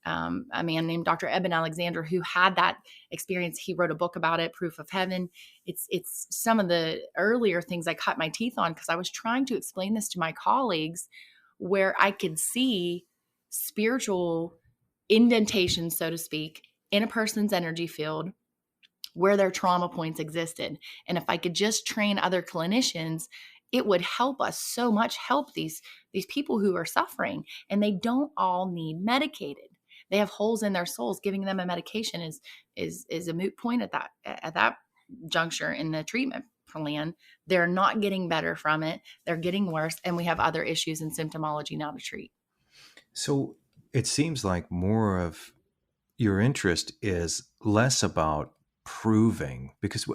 a man named Dr. Eben Alexander who had that experience. He wrote a book about it, Proof of Heaven. It's some of the earlier things I cut my teeth on because I was trying to explain this to my colleagues, where I could see spiritual indentations, so to speak, in a person's energy field where their trauma points existed. And if I could just train other clinicians, it would help us so much, help these people who are suffering. And they don't all need medicated. They have holes in their souls. Giving them a medication is a moot point at that juncture in the treatment plan. They're not getting better from it. They're getting worse. And we have other issues in symptomology now to treat. So it seems like more of your interest is less about proving, because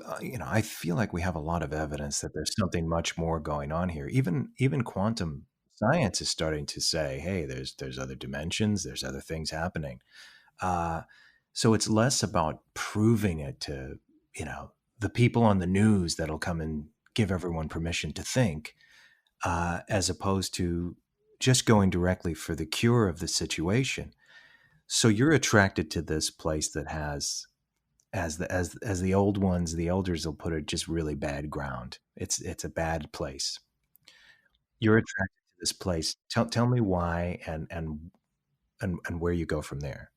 I feel like we have a lot of evidence that there's something much more going on here. Even quantum science is starting to say, hey, there's other dimensions, there's other things happening. So it's less about proving it to the people on the news that'll come and give everyone permission to think, as opposed to just going directly for the cure of the situation. So you're attracted to this place that has, as the old ones, the elders will put it, just really bad ground. It's a bad place. You're attracted to this place. Tell me why and where you go from there.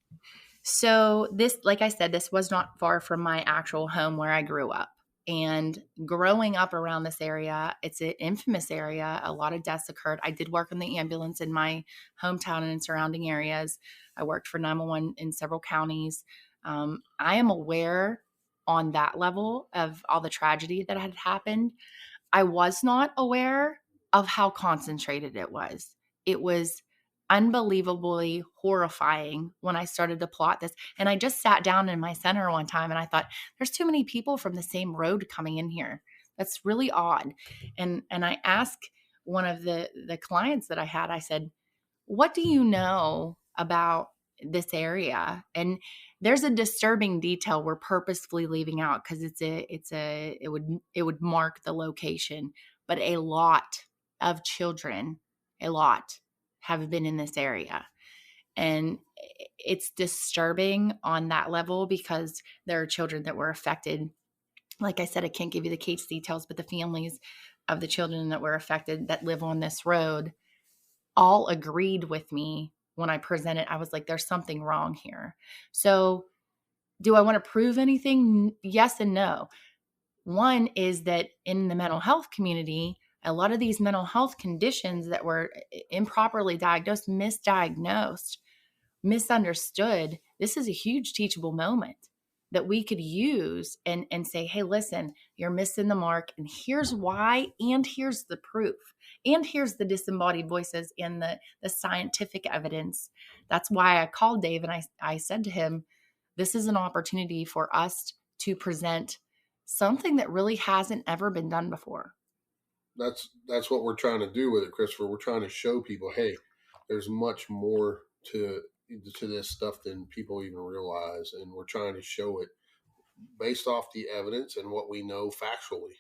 So this, like I said, this was not far from my actual home where I grew up. And growing up around this area, it's an infamous area. A lot of deaths occurred. I did work in the ambulance in my hometown and in surrounding areas. I worked for 911 in several counties. I am aware on that level of all the tragedy that had happened. I was not aware of how concentrated it was. It was unbelievably horrifying when I started to plot this. And I just sat down in my center one time and I thought, there's too many people from the same road coming in here. That's really odd. And I asked one of the clients that I had, I said, what do you know about this area? And there's a disturbing detail we're purposefully leaving out because it would mark the location, but a lot of children, have been in this area. And it's disturbing on that level because there are children that were affected. Like I said, I can't give you the case details, but the families of the children that were affected that live on this road all agreed with me when I presented. I was like, there's something wrong here. So Do I want to prove anything? Yes and no. One is that in the mental health community, a lot of these mental health conditions that were improperly diagnosed, misdiagnosed, misunderstood, this is a huge teachable moment that we could use and say, hey, listen, you're missing the mark. And here's why. And here's the proof. And here's the disembodied voices and the scientific evidence. That's why I called Dave and I said to him, this is an opportunity for us to present something that really hasn't ever been done before. That's what we're trying to do with it, Christopher. We're trying to show people, hey, there's much more to this stuff than people even realize, and we're trying to show it based off the evidence and what we know factually.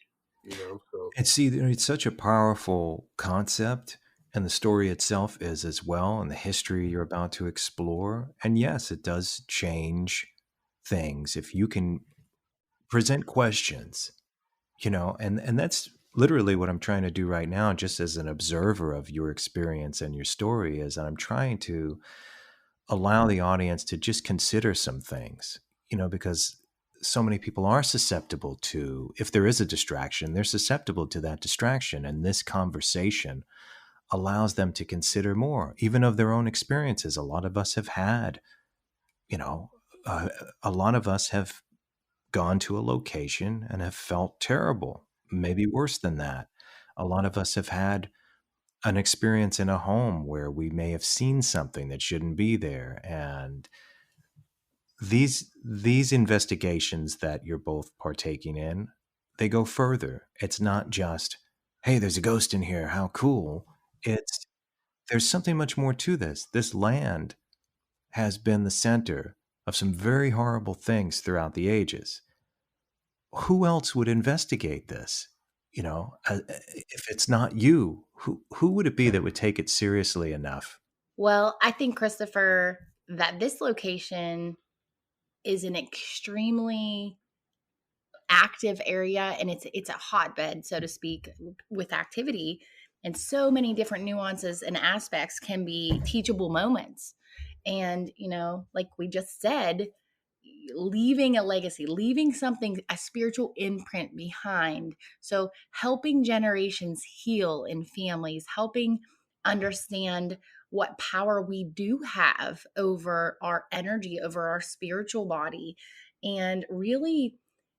So And see, it's such a powerful concept, and the story itself is as well, and the history you're about to explore. And yes, it does change things if you can present questions, and that's literally what I'm trying to do right now, just as an observer of your experience and your story, is I'm trying to allow the audience to just consider some things, because so many people are susceptible to, if there is a distraction, they're susceptible to that distraction. And this conversation allows them to consider more, even of their own experiences. A lot of us have had, a lot of us have gone to a location and have felt terrible, maybe worse than that. A lot of us have had an experience in a home where we may have seen something that shouldn't be there. And these investigations that you're both partaking in, they go further. It's not just, hey, there's a ghost in here, how cool. There's something much more to this. This land has been the center of some very horrible things throughout the ages. Who else would investigate this? If it's not you, who would it be that would take it seriously enough? Well, I think, Christopher, that this location is an extremely active area, and it's a hotbed, so to speak, with activity, and so many different nuances and aspects can be teachable moments. And like we just said, leaving a legacy, leaving something, a spiritual imprint behind. So helping generations heal in families, helping understand what power we do have over our energy, over our spiritual body, and really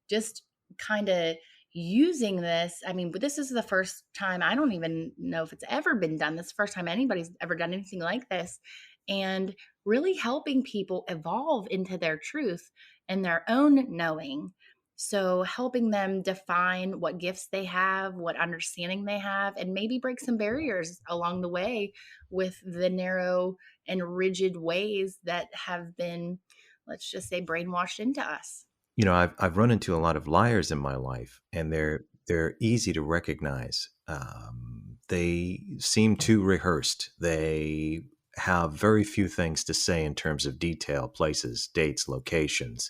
just kind of using this. I mean, but this is the first time, I don't even know if it's ever been done. This is the first time anybody's ever done anything like this. And really helping people evolve into their truth and their own knowing. So helping them define what gifts they have, what understanding they have, and maybe break some barriers along the way with the narrow and rigid ways that have been, let's just say, brainwashed into us. I've run into a lot of liars in my life, and they're easy to recognize. They seem too rehearsed. They have very few things to say in terms of detail, places, dates, locations,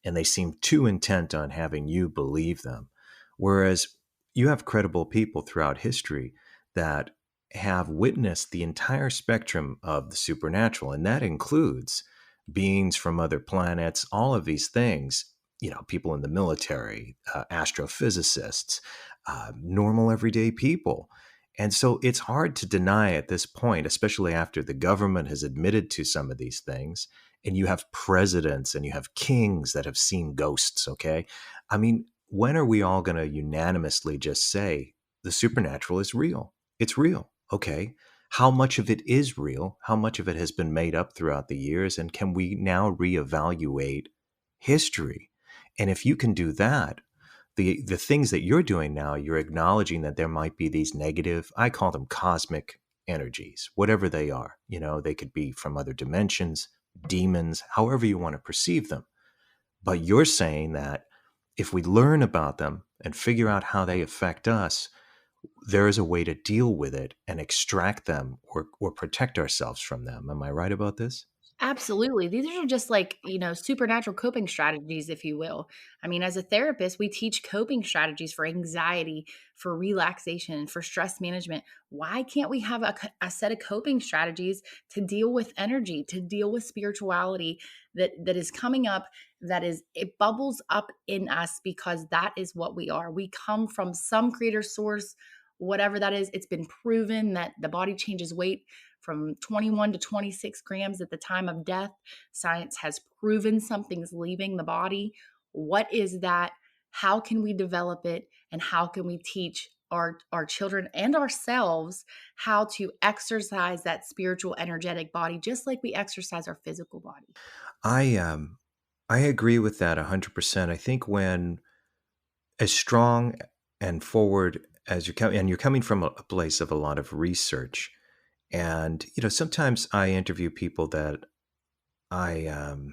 and they seem too intent on having you believe them. Whereas you have credible people throughout history that have witnessed the entire spectrum of the supernatural, and that includes beings from other planets, all of these things, people in the military, astrophysicists, normal everyday people. And so it's hard to deny at this point, especially after the government has admitted to some of these things, and you have presidents and you have kings that have seen ghosts, okay? I mean, when are we all going to unanimously just say the supernatural is real? It's real, okay? How much of it is real? How much of it has been made up throughout the years? And can we now reevaluate history? And if you can do that, the things that you're doing now, you're acknowledging that there might be these negative, I call them cosmic energies, whatever they are. They could be from other dimensions, demons, however you want to perceive them. But you're saying that if we learn about them and figure out how they affect us, there is a way to deal with it and extract them or protect ourselves from them. Am I right about this? Absolutely. These are just like, supernatural coping strategies, if you will. I mean, as a therapist, we teach coping strategies for anxiety, for relaxation, for stress management. Why can't we have a set of coping strategies to deal with energy, to deal with spirituality that is coming up, it bubbles up in us because that is what we are. We come from some creator source, whatever that is. It's been proven that the body changes weight from 21 to 26 grams at the time of death. Science has proven something's leaving the body. What is that? How can we develop it? And how can we teach our children and ourselves how to exercise that spiritual, energetic body, just like we exercise our physical body? I agree with that 100%. I think when as strong and forward as you're coming from a place of a lot of research, and sometimes I interview people that I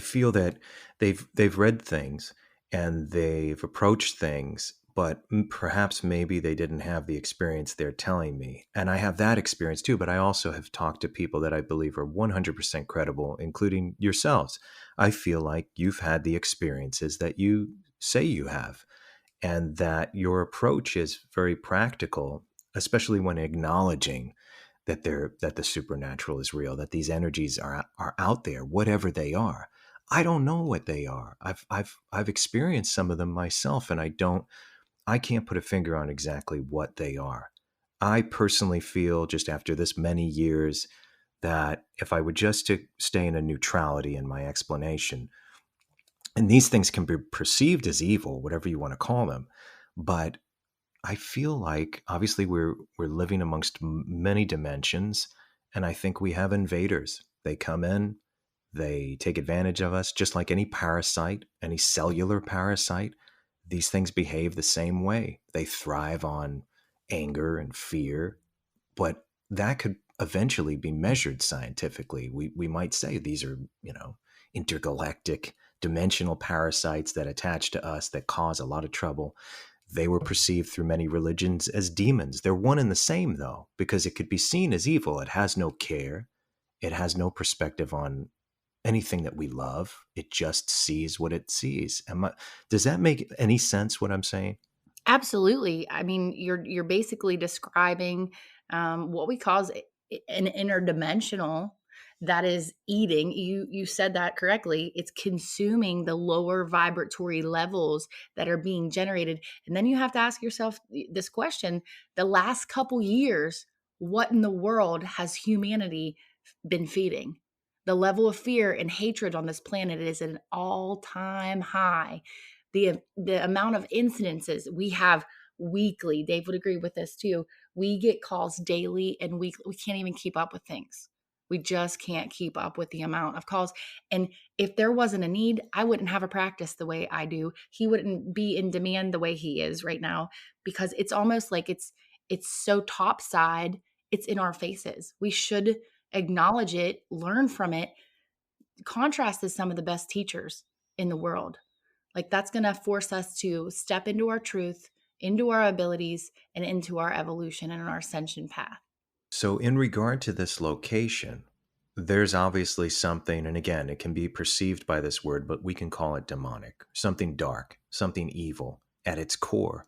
feel that they've read things and they've approached things, but perhaps maybe they didn't have the experience they're telling me. And I have that experience too, but I also have talked to people that I believe are 100% credible, including yourselves. I feel like you've had the experiences that you say you have, and that your approach is very practical, especially when acknowledging that the supernatural is real, that these energies are out there, whatever they are. I don't know what they are. I've experienced some of them myself, and I can't put a finger on exactly what they are. I personally feel, just after this many years, that if I were just to stay in a neutrality in my explanation, and these things can be perceived as evil, whatever you want to call them, but I feel like obviously we're living amongst many dimensions, and I think we have invaders. They come in, they take advantage of us, just like any parasite, any cellular parasite. These things behave the same way. They thrive on anger and fear, but that could eventually be measured scientifically. We might say these are, intergalactic dimensional parasites that attach to us, that cause a lot of trouble. They were perceived through many religions as demons. They're one and the same, though, because it could be seen as evil. It has no care. It has no perspective on anything that we love. It just sees what it sees. Does that make any sense, what I'm saying? Absolutely. I mean, you're basically describing what we call an interdimensional that is eating. You said that correctly. It's consuming the lower vibratory levels that are being generated. And then you have to ask yourself this question: the last couple years, what in the world has humanity been feeding? The level of fear and hatred on this planet is at an all-time high. The amount of incidences we have weekly, Dave would agree with this too. We get calls daily and weekly. We can't even keep up with things. We just can't keep up with the amount of calls. And if there wasn't a need, I wouldn't have a practice the way I do. He wouldn't be in demand the way he is right now, because it's almost like it's so topside. It's in our faces. We should acknowledge it, learn from it. Contrast is some of the best teachers in the world. Like, that's going to force us to step into our truth, into our abilities, and into our evolution and our ascension path. So in regard to this location, there's obviously something, and again, it can be perceived by this word, but we can call it demonic, something dark, something evil at its core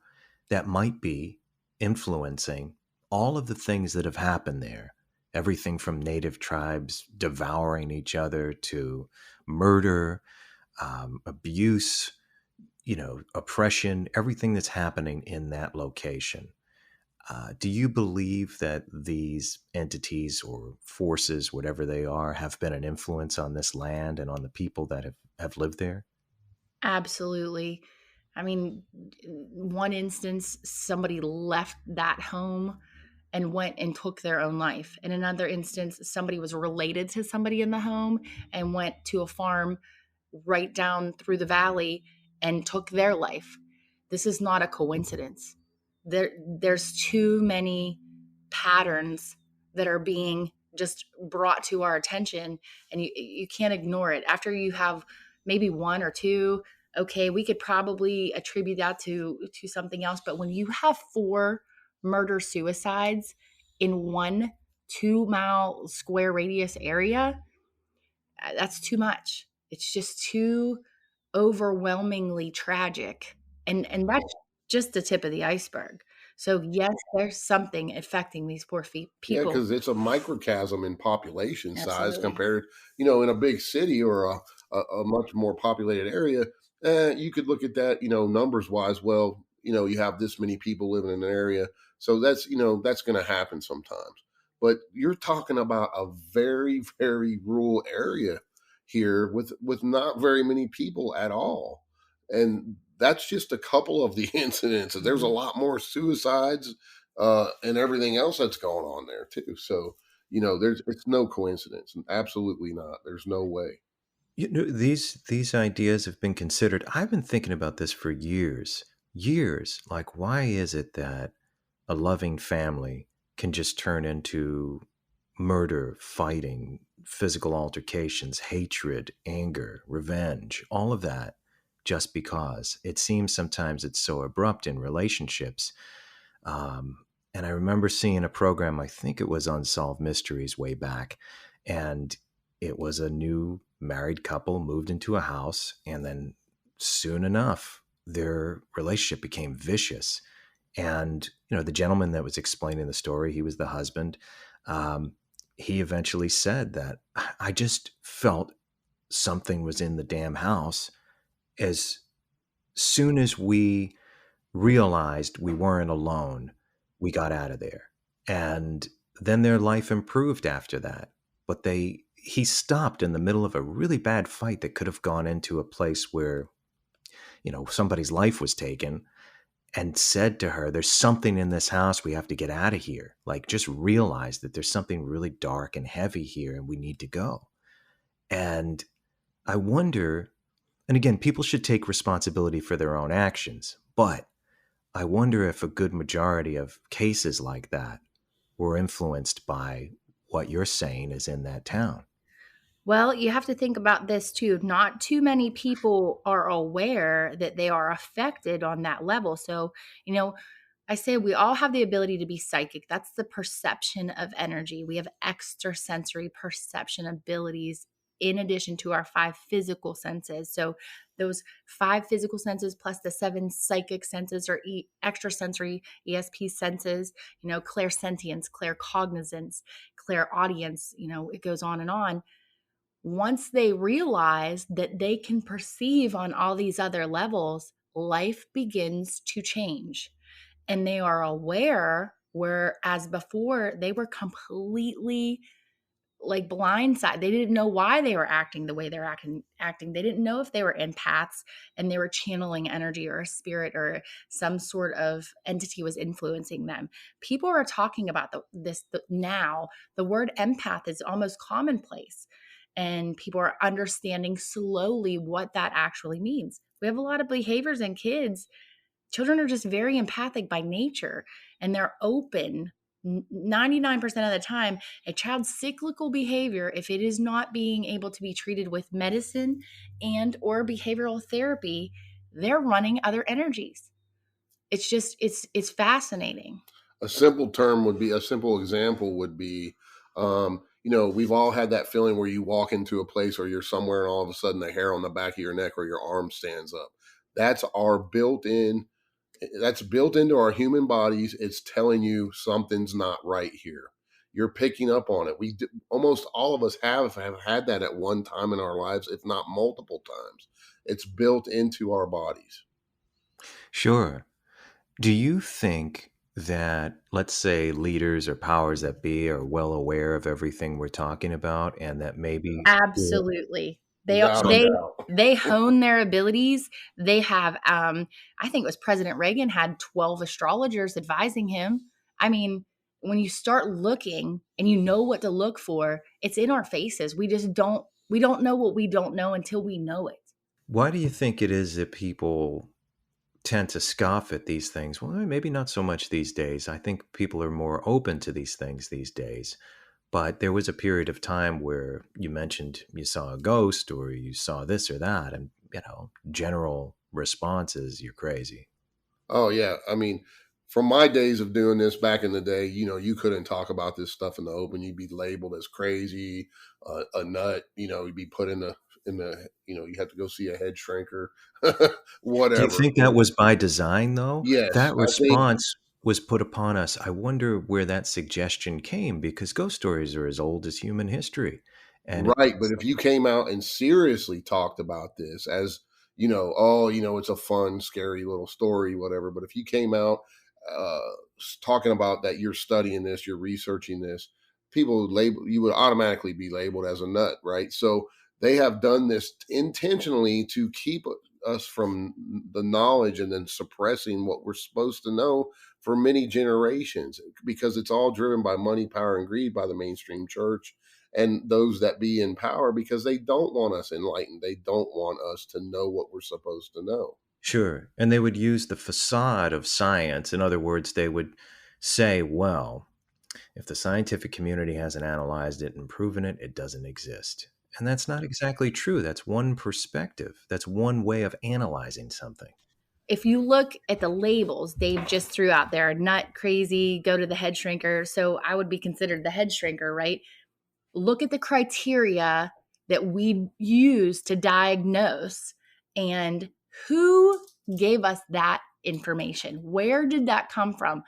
that might be influencing all of the things that have happened there. Everything from native tribes devouring each other to murder, abuse, oppression, everything that's happening in that location. Do you believe that these entities or forces, whatever they are, have been an influence on this land and on the people that have lived there? Absolutely. I mean, one instance, somebody left that home and went and took their own life. In another instance, somebody was related to somebody in the home and went to a farm right down through the valley and took their life. This is not a coincidence. There's too many patterns that are being just brought to our attention, and you can't ignore it. After you have maybe one or two, okay, we could probably attribute that to something else. But when you have 4 murder suicides in 1 2-mile square radius area, that's too much. It's just too overwhelmingly tragic. And that's just the tip of the iceberg. So yes, there's something affecting these poor Yeah, people. because it's a microcosm in population size Absolutely. compared, in a big city or a much more populated area. You could look at that, numbers wise. Well, you have this many people living in an area, so that's going to happen sometimes. But you're talking about a very, very rural area here with not very many people at all, and that's just a couple of the incidences. There's a Mhm. lot more suicides and everything else that's going on there too. So, it's no coincidence. Absolutely not. There's no way. These ideas have been considered. I've been thinking about this for years. Years. Like, why is it that a loving family can just turn into murder, fighting, physical altercations, hatred, anger, revenge, all of that, just because it seems sometimes it's so abrupt in relationships. And I remember seeing a program, I think it was Unsolved Mysteries way back, and it was a new married couple moved into a house, and then soon enough, their relationship became vicious. And, the gentleman that was explaining the story, he was the husband. He eventually said that I just felt something was in the damn house. As soon as we realized we weren't alone, we got out of there. And then their life improved after that. But he stopped in the middle of a really bad fight that could have gone into a place where, somebody's life was taken, and said to her, there's something in this house. We have to get out of here. Like, just realize that there's something really dark and heavy here and we need to go. And I wonder, and again, people should take responsibility for their own actions, but I wonder if a good majority of cases like that were influenced by what you're saying is in that town. Well, you have to think about this too. Not too many people are aware that they are affected on that level. So, I say we all have the ability to be psychic. That's the perception of energy. We have extrasensory perception abilities in addition to our 5 physical senses. So, those 5 physical senses plus the 7 psychic senses or extrasensory ESP senses, clairsentience, claircognizance, clairaudience, it goes on and on. Once they realize that they can perceive on all these other levels, life begins to change. And they are aware, whereas before they were completely like blindsided. They didn't know why they were acting the way they're acting. They didn't know if they were empaths and they were channeling energy or a spirit or some sort of entity was influencing them. People are talking about this now. The word empath is almost commonplace. And people are understanding slowly what that actually means. We have a lot of behaviors in kids. Children are just very empathic by nature, and they're open 99% of the time. A child's cyclical behavior, if it is not being able to be treated with medicine and or behavioral therapy, they're running other energies. It's just it's fascinating. A simple example would be, we've all had that feeling where you walk into a place or you're somewhere and all of a sudden the hair on the back of your neck or your arm stands up. That's built into our human bodies. It's telling you something's not right here. You're picking up on it. Almost all of us have had that at one time in our lives, if not multiple times. It's built into our bodies. Sure. Do you think that, let's say, leaders or powers that be are well aware of everything we're talking about, and that maybe Absolutely. They Without a they doubt. they hone their abilities. They have I think it was President Reagan had 12 astrologers advising him. I mean, when you start looking and you know what to look for, it's in our faces. We don't know what we don't know until we know it. why do you think it is that people tend to scoff at these things? Well, maybe not so much these days. I think people are more open to these things these days. But there was a period of time where you mentioned you saw a ghost or you saw this or that, and general response is you're crazy. Oh yeah. I mean, from my days of doing this back in the day, you couldn't talk about this stuff in the open. You'd be labeled as crazy, a nut. You'd be put you have to go see a head shrinker, Do you whatever. think that was by design, though? Yes, That I think response. was put upon us. I wonder where that suggestion came, because ghost stories are as old as human history. And Right. But if you came out and seriously talked about this as, oh, it's a fun, scary little story, whatever. But if you came out uh, talking about that you're studying this, you're researching this, you would automatically be labeled as a nut, right? So they have done this intentionally to keep us from the knowledge and then suppressing what we're supposed to know for many generations, because it's all driven by money, power, and greed by the mainstream church and those that be in power, because they don't want us enlightened. They don't want us to know what we're supposed to know. sure. And they would use the facade of science. In other words, they would say, well, if the scientific community hasn't analyzed it and proven it, it doesn't exist. And that's not exactly true. That's one perspective. That's one way of analyzing something. If you look at the labels Dave just threw out there, nut, crazy, go to the head shrinker. So I would be considered the head shrinker, right? Look at the criteria that we use to diagnose, and who gave us that information? Where did that come from?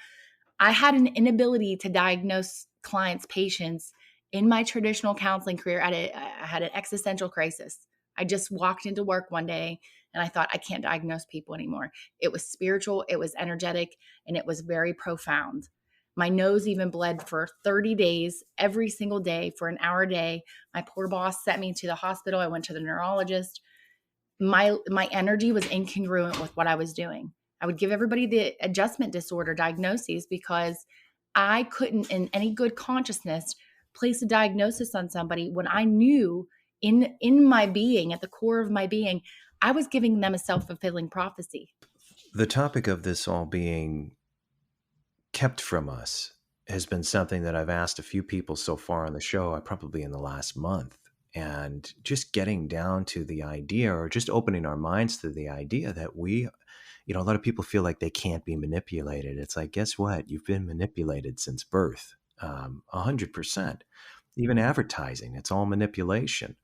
I had an inability to diagnose clients, patients in my traditional counseling career. I had an existential crisis. I just walked into work one day and I thought, I can't diagnose people anymore. It was spiritual, it was energetic, and it was very profound. My nose even bled for 30 days, every single day for an hour a day. My poor boss sent me to the hospital. I went to the neurologist. My energy was incongruent with what I was doing. I would give everybody the adjustment disorder diagnoses because I couldn't, in any good consciousness, place a diagnosis on somebody when I knew in my being, at the core of my being, I was giving them a self-fulfilling prophecy. The topic of this all being kept from us has been something that I've asked a few people so far on the show, probably in the last month. And just getting down to the idea, or just opening our minds to the idea that a lot of people feel like they can't be manipulated. It's like, guess what? You've been manipulated since birth, 100%. Even advertising, it's all manipulation.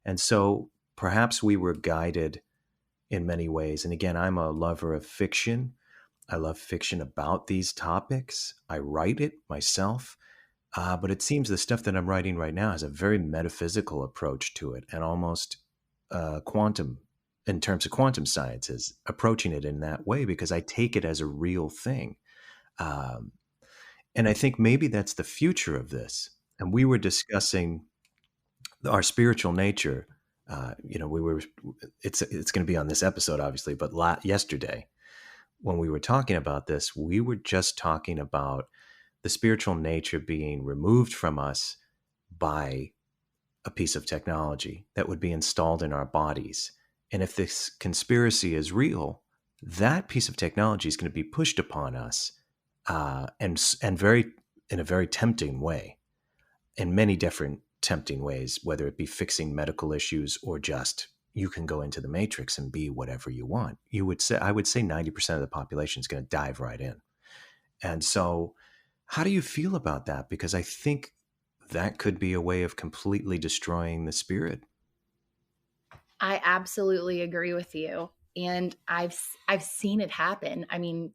And so perhaps we were guided in many ways. And again, I'm a lover of fiction. I love fiction about these topics. I write it myself. But it seems the stuff that I'm writing right now has a very metaphysical approach to it, and almost quantum, in terms of quantum sciences, approaching it in that way, because I take it as a real thing. And I think maybe that's the future of this. And we were discussing our spiritual nature. It's going to be on this episode, obviously, but yesterday, when we were talking about this, we were just talking about the spiritual nature being removed from us by a piece of technology that would be installed in our bodies. And if this conspiracy is real, that piece of technology is going to be pushed upon us, and in a very tempting way, in many different tempting ways, whether it be fixing medical issues or just you can go into the matrix and be whatever you want. I would say 90% of the population is going to dive right in. And so how do you feel about that? Because I think that could be a way of completely destroying the spirit. I absolutely agree with you. And I've seen it happen. I mean,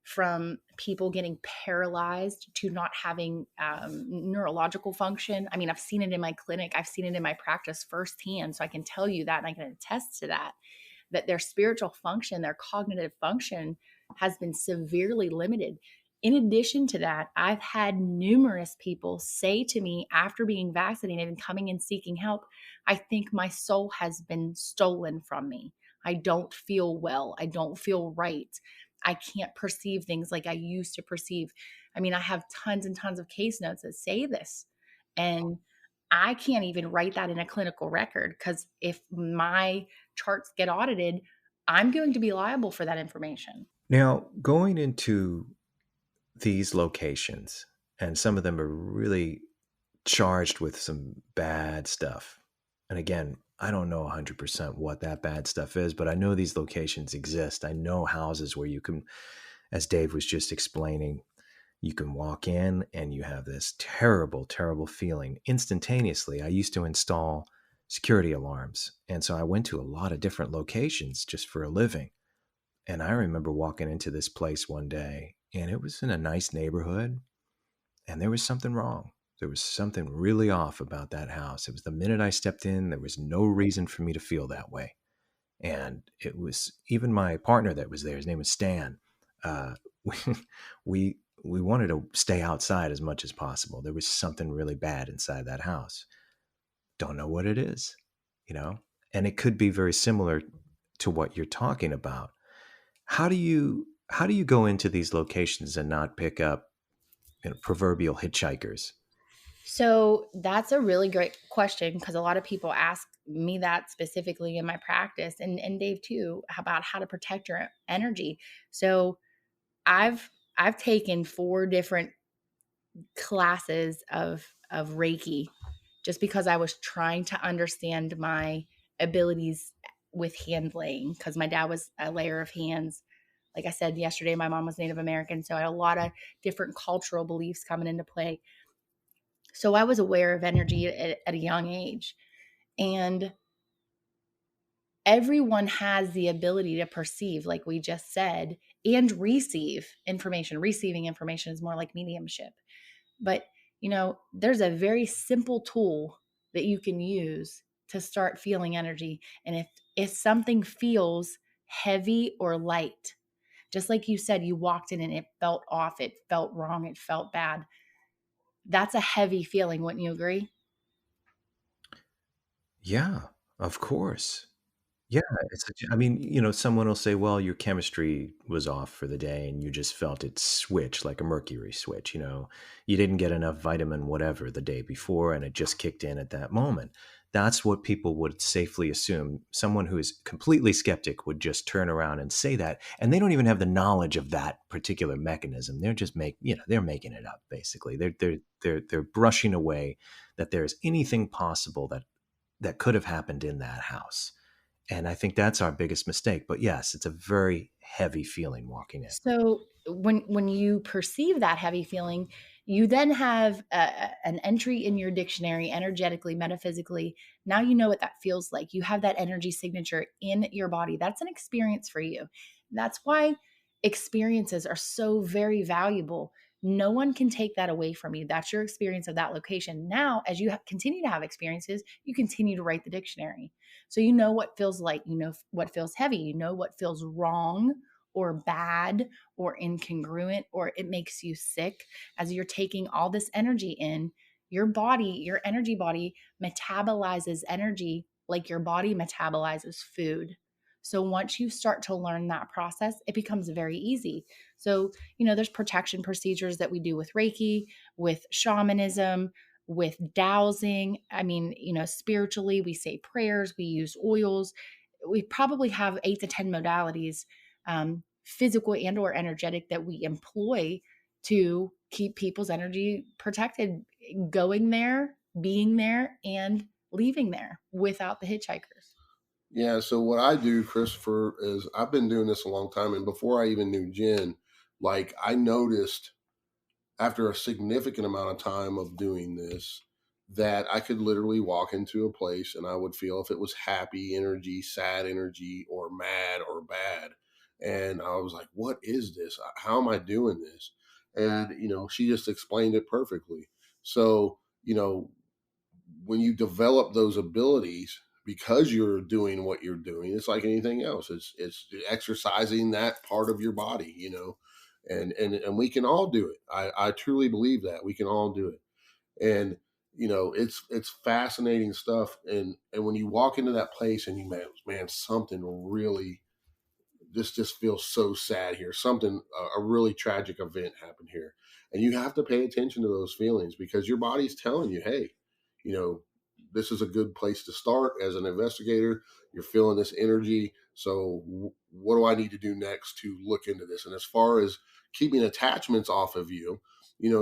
from people getting paralyzed to not having neurological function. I mean, I've seen it in my clinic. I've seen it in my practice firsthand. So I can tell you that, and I can attest to that their spiritual function, their cognitive function has been severely limited. In addition to that, I've had numerous people say to me after being vaccinated and coming and seeking help, I think my soul has been stolen from me. I don't feel well. I don't feel right. I can't perceive things like I used to perceive. I mean, I have tons and tons of case notes that say this, and I can't even write that in a clinical record, because if my charts get audited, I'm going to be liable for that information. Now, going into these locations, and some of them are really charged with some bad stuff. And again, I don't know 100% what that bad stuff is, but I know these locations exist. I know houses where you can, as Dave was just explaining, you can walk in and you have this terrible, terrible feeling instantaneously. I used to install security alarms. And so I went to a lot of different locations just for a living. And I remember walking into this place one day and it was in a nice neighborhood, and there was something wrong. There was something really off about that house. It was the minute I stepped in, there was no reason for me to feel that way. And it was even my partner that was there. His name was Stan. Uh, we we wanted to stay outside as much as possible. There was something really bad inside that house. Don't know what it is, you know? And it could be very similar to what you're talking about. How do you go into these locations and not pick up, proverbial hitchhikers? So that's a really great question because a lot of people ask me that specifically in my practice, and Dave too, about how to protect your energy. So I've taken 4 different classes of Reiki just because I was trying to understand my abilities with hand laying, because my dad was a layer of hands. Like I said yesterday, my mom was Native American, so I had a lot of different cultural beliefs coming into play. So I was aware of energy at a young age. And everyone has the ability to perceive, like we just said, and receive information. Receiving information is more like mediumship. But, there's a very simple tool that you can use to start feeling energy. And if something feels heavy or light, just like you said, you walked in and it felt off, it felt wrong, it felt bad. That's a heavy feeling, wouldn't you agree? Yeah, of course. Yeah, I mean, someone will say, well, your chemistry was off for the day and you just felt it switch like a mercury switch. You didn't get enough vitamin whatever the day before and it just kicked in at that moment. That's what people would safely assume. Someone who is completely skeptic would just turn around and say that, and they don't even have the knowledge of that particular mechanism. They're just they're making it up basically. They're brushing away that there's anything possible that could have happened in that house. And I think that's our biggest mistake. But yes, it's a very heavy feeling walking in. So when you perceive that heavy feeling, you then have an entry in your dictionary, energetically, metaphysically. Now you know what that feels like. You have that energy signature in your body. That's an experience for you. That's why experiences are so very valuable. No one can take that away from you. That's your experience of that location. Now, as you continue to have experiences, you continue to write the dictionary. So you know what feels light, you know what feels heavy, you know what feels wrong or bad or incongruent, or it makes you sick. As you're taking all this energy in, your body, your energy body metabolizes energy like your body metabolizes food. So once you start to learn that process, it becomes very easy. So, there's protection procedures that we do with Reiki, with shamanism, with dowsing. I mean, spiritually, we say prayers, we use oils. We probably have 8 to 10 modalities, physical and or energetic, that we employ to keep people's energy protected, going there, being there, and leaving there without the hitchhikers. Yeah, so what I do, Christopher, is I've been doing this a long time, and before I even knew Jen, like I noticed after a significant amount of time of doing this that I could literally walk into a place and I would feel if it was happy energy, sad energy, or mad or bad. And I was like, what is this? How am I doing this? And, she just explained it perfectly. So, when you develop those abilities because you're doing what you're doing, it's like anything else. It's exercising that part of your body, and we can all do it. I truly believe that we can all do it. And it's fascinating stuff. And when you walk into that place and you man, something really, this just feels so sad here. Something, a really tragic event happened here. And you have to pay attention to those feelings because your body's telling you, hey, this is a good place to start as an investigator. You're feeling this energy. So what do I need to do next to look into this? And as far as keeping attachments off of you,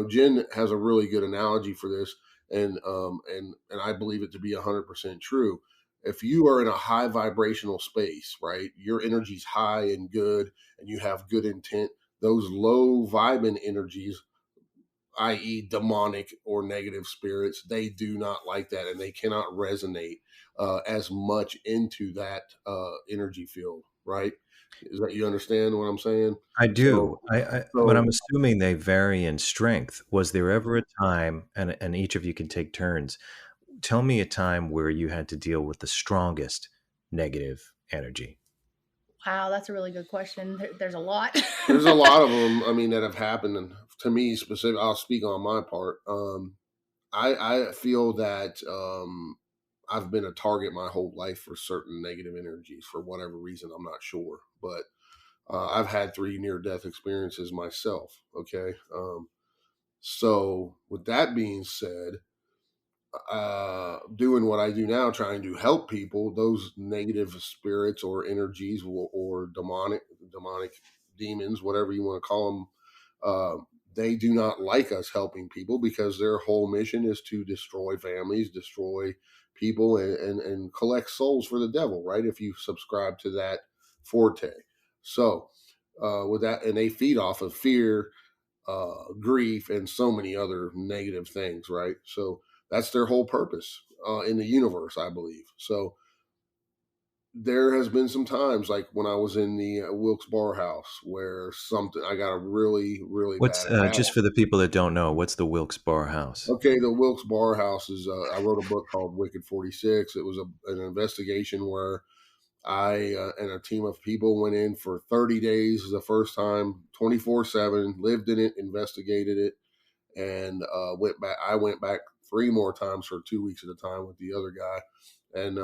Jen has a really good analogy for this. And I believe it to be 100% true. If you are in a high vibrational space, right, your energy's high and good, and you have good intent, those low vibing energies, i.e. demonic or negative spirits, they do not like that, and they cannot resonate as much into that energy field. right? Is that, you understand what I'm saying? I do. So, But I'm so assuming they vary in strength. Was there ever a time, and each of you can take turns, tell me a time where you had to deal with the strongest negative energy? Wow, that's a really good question. There's a lot. there's a lot of them, I mean, that have happened, and to me specific, I'll speak on my part. I feel that I've been a target my whole life for certain negative energies for whatever reason. I'm not sure, but I've had 3 near-death experiences myself. Okay, so with that being said, doing what I do now, trying to help people, those negative spirits or energies or demonic demons, whatever you want to call them, they do not like us helping people because their whole mission is to destroy families, destroy people, and collect souls for the devil, right? If you subscribe to that forte. So, with that, and they feed off of fear, grief, and so many other negative things, right? So that's their whole purpose in the universe, I believe. So there has been some times, like when I was in the Wilkes-Barre house, where I got a really, really What's bad attack. just for the people that don't know, what's the Wilkes-Barre house? Okay, the Wilkes-Barre house is. I wrote a book called Wicked 46. It was an investigation where I and a team of people went in for 30 days the first time, 24/7, lived in it, investigated it, and went back. I went back 3 more times for 2 weeks at a time with the other guy, and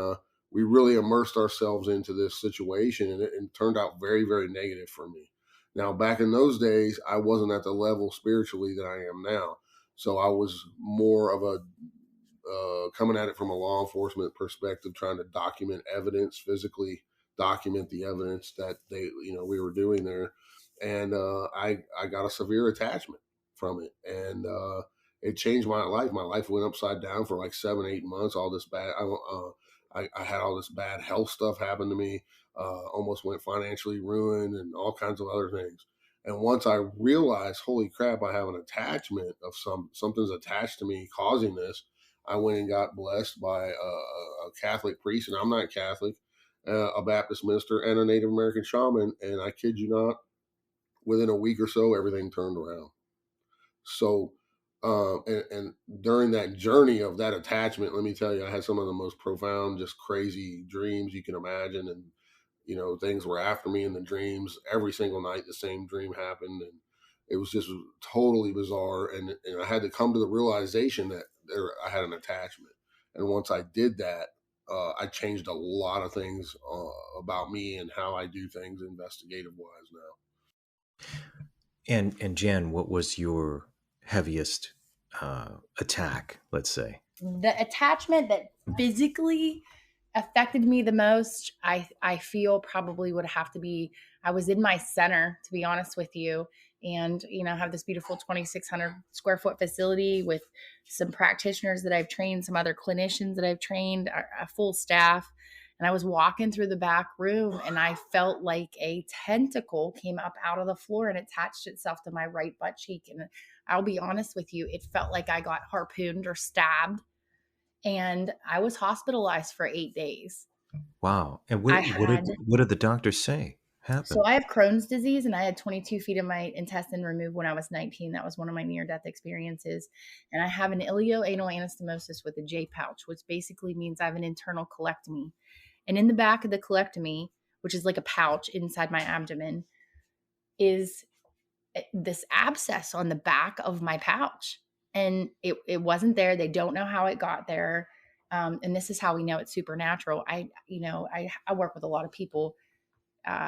we really immersed ourselves into this situation, and it turned out very, very negative for me. Now, back in those days, I wasn't at the level spiritually that I am now, so I was more of a coming at it from a law enforcement perspective, trying to document evidence, physically document the evidence that we were doing there, and I got a severe attachment from it, and it changed my life. My life went upside down for like 7-8 months. All this bad, I had all this bad health stuff happen to me. Almost went financially ruined, and all kinds of other things. And once I realized, holy crap, I have an attachment of something's attached to me causing this. I went and got blessed by a Catholic priest, and I'm not Catholic, a Baptist minister, and a Native American shaman. And I kid you not, within a week or so, everything turned around. So, and during that journey of that attachment, let me tell you, I had some of the most profound, just crazy dreams you can imagine. And, things were after me in the dreams. Every single night, the same dream happened. And it was just totally bizarre. And I had to come to the realization that I had an attachment. And once I did that, I changed a lot of things about me and how I do things investigative wise now. And Jen, what was your heaviest attack, let's say? The attachment that physically affected me the most, I feel probably would have to be, I was in my center, to be honest with you, and have this beautiful 2,600 square foot facility with some practitioners that I've trained, some other clinicians that I've trained, a full staff. And I was walking through the back room, and I felt like a tentacle came up out of the floor and attached itself to my right butt cheek. And I'll be honest with you, it felt like I got harpooned or stabbed. And I was hospitalized for 8 days. Wow. And what did the doctors say happened? So I have Crohn's disease, and I had 22 feet of my intestine removed when I was 19. That was one of my near-death experiences. And I have an ilioanal anastomosis with a J pouch, which basically means I have an internal colectomy. And in the back of the colectomy, which is like a pouch inside my abdomen, is this abscess on the back of my pouch. And it wasn't there. They don't know how it got there. And this is how we know it's supernatural. I work with a lot of people,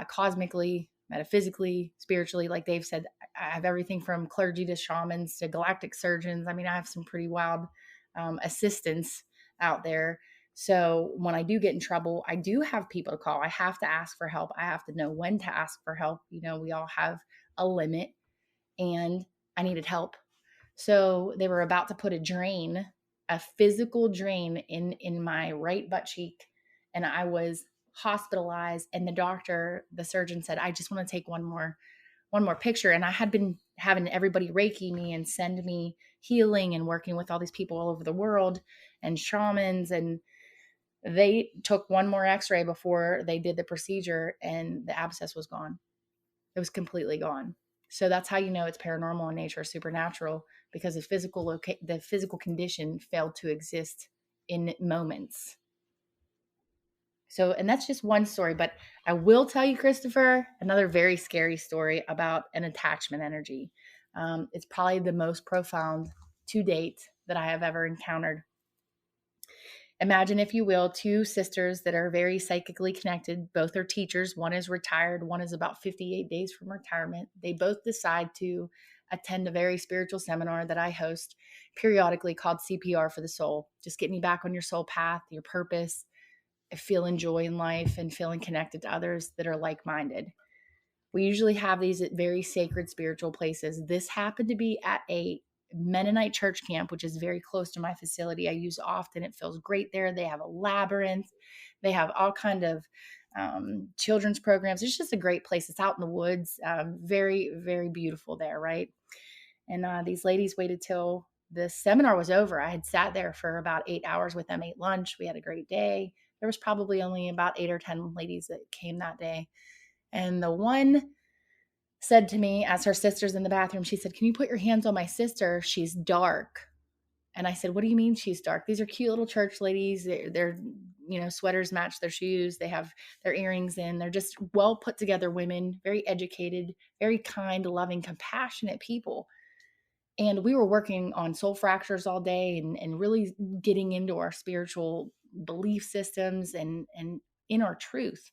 cosmically, metaphysically, spiritually. Like Dave said, I have everything from clergy to shamans to galactic surgeons. I mean, I have some pretty wild assistants out there. So when I do get in trouble, I do have people to call. I have to ask for help. I have to know when to ask for help. We all have a limit, and I needed help. So they were about to put a physical drain in my right butt cheek, and I was hospitalized. And the surgeon said, I just want to take one more picture. And I had been having everybody Reiki me and send me healing and working with all these people all over the world and shamans. And They took one more x-ray before they did the procedure, and the abscess was gone. It was completely gone. So that's how you know it's paranormal in nature, supernatural, because the physical condition failed to exist in moments. So, and that's just one story, but I will tell you, Christopher, another very scary story about an attachment energy. It's probably the most profound to date that I have ever encountered. Imagine, if you will, two sisters that are very psychically connected. Both are teachers. One is retired. One is about 58 days from retirement. They both decide to attend a very spiritual seminar that I host periodically called CPR for the Soul. Just getting you back on your soul path, your purpose, feeling joy in life, and feeling connected to others that are like-minded. We usually have these at very sacred spiritual places. This happened to be at a Mennonite church camp, which is very close to my facility. I use often. It feels great there. They have a labyrinth. They have all kind of children's programs. It's just a great place. It's out in the woods. Very, very beautiful there, right? And these ladies waited till the seminar was over. I had sat there for about 8 hours with them, ate lunch. We had a great day. There was probably only about 8 or 10 ladies that came that day. And the one said to me, as her sister's in the bathroom, she said, "Can you put your hands on my sister? She's dark." And I said, "What do you mean she's dark?" These are cute little church ladies. They're sweaters match their shoes. They have their earrings in. They're just well put together women, very educated, very kind, loving, compassionate people. And we were working on soul fractures all day and really getting into our spiritual belief systems and in our truth.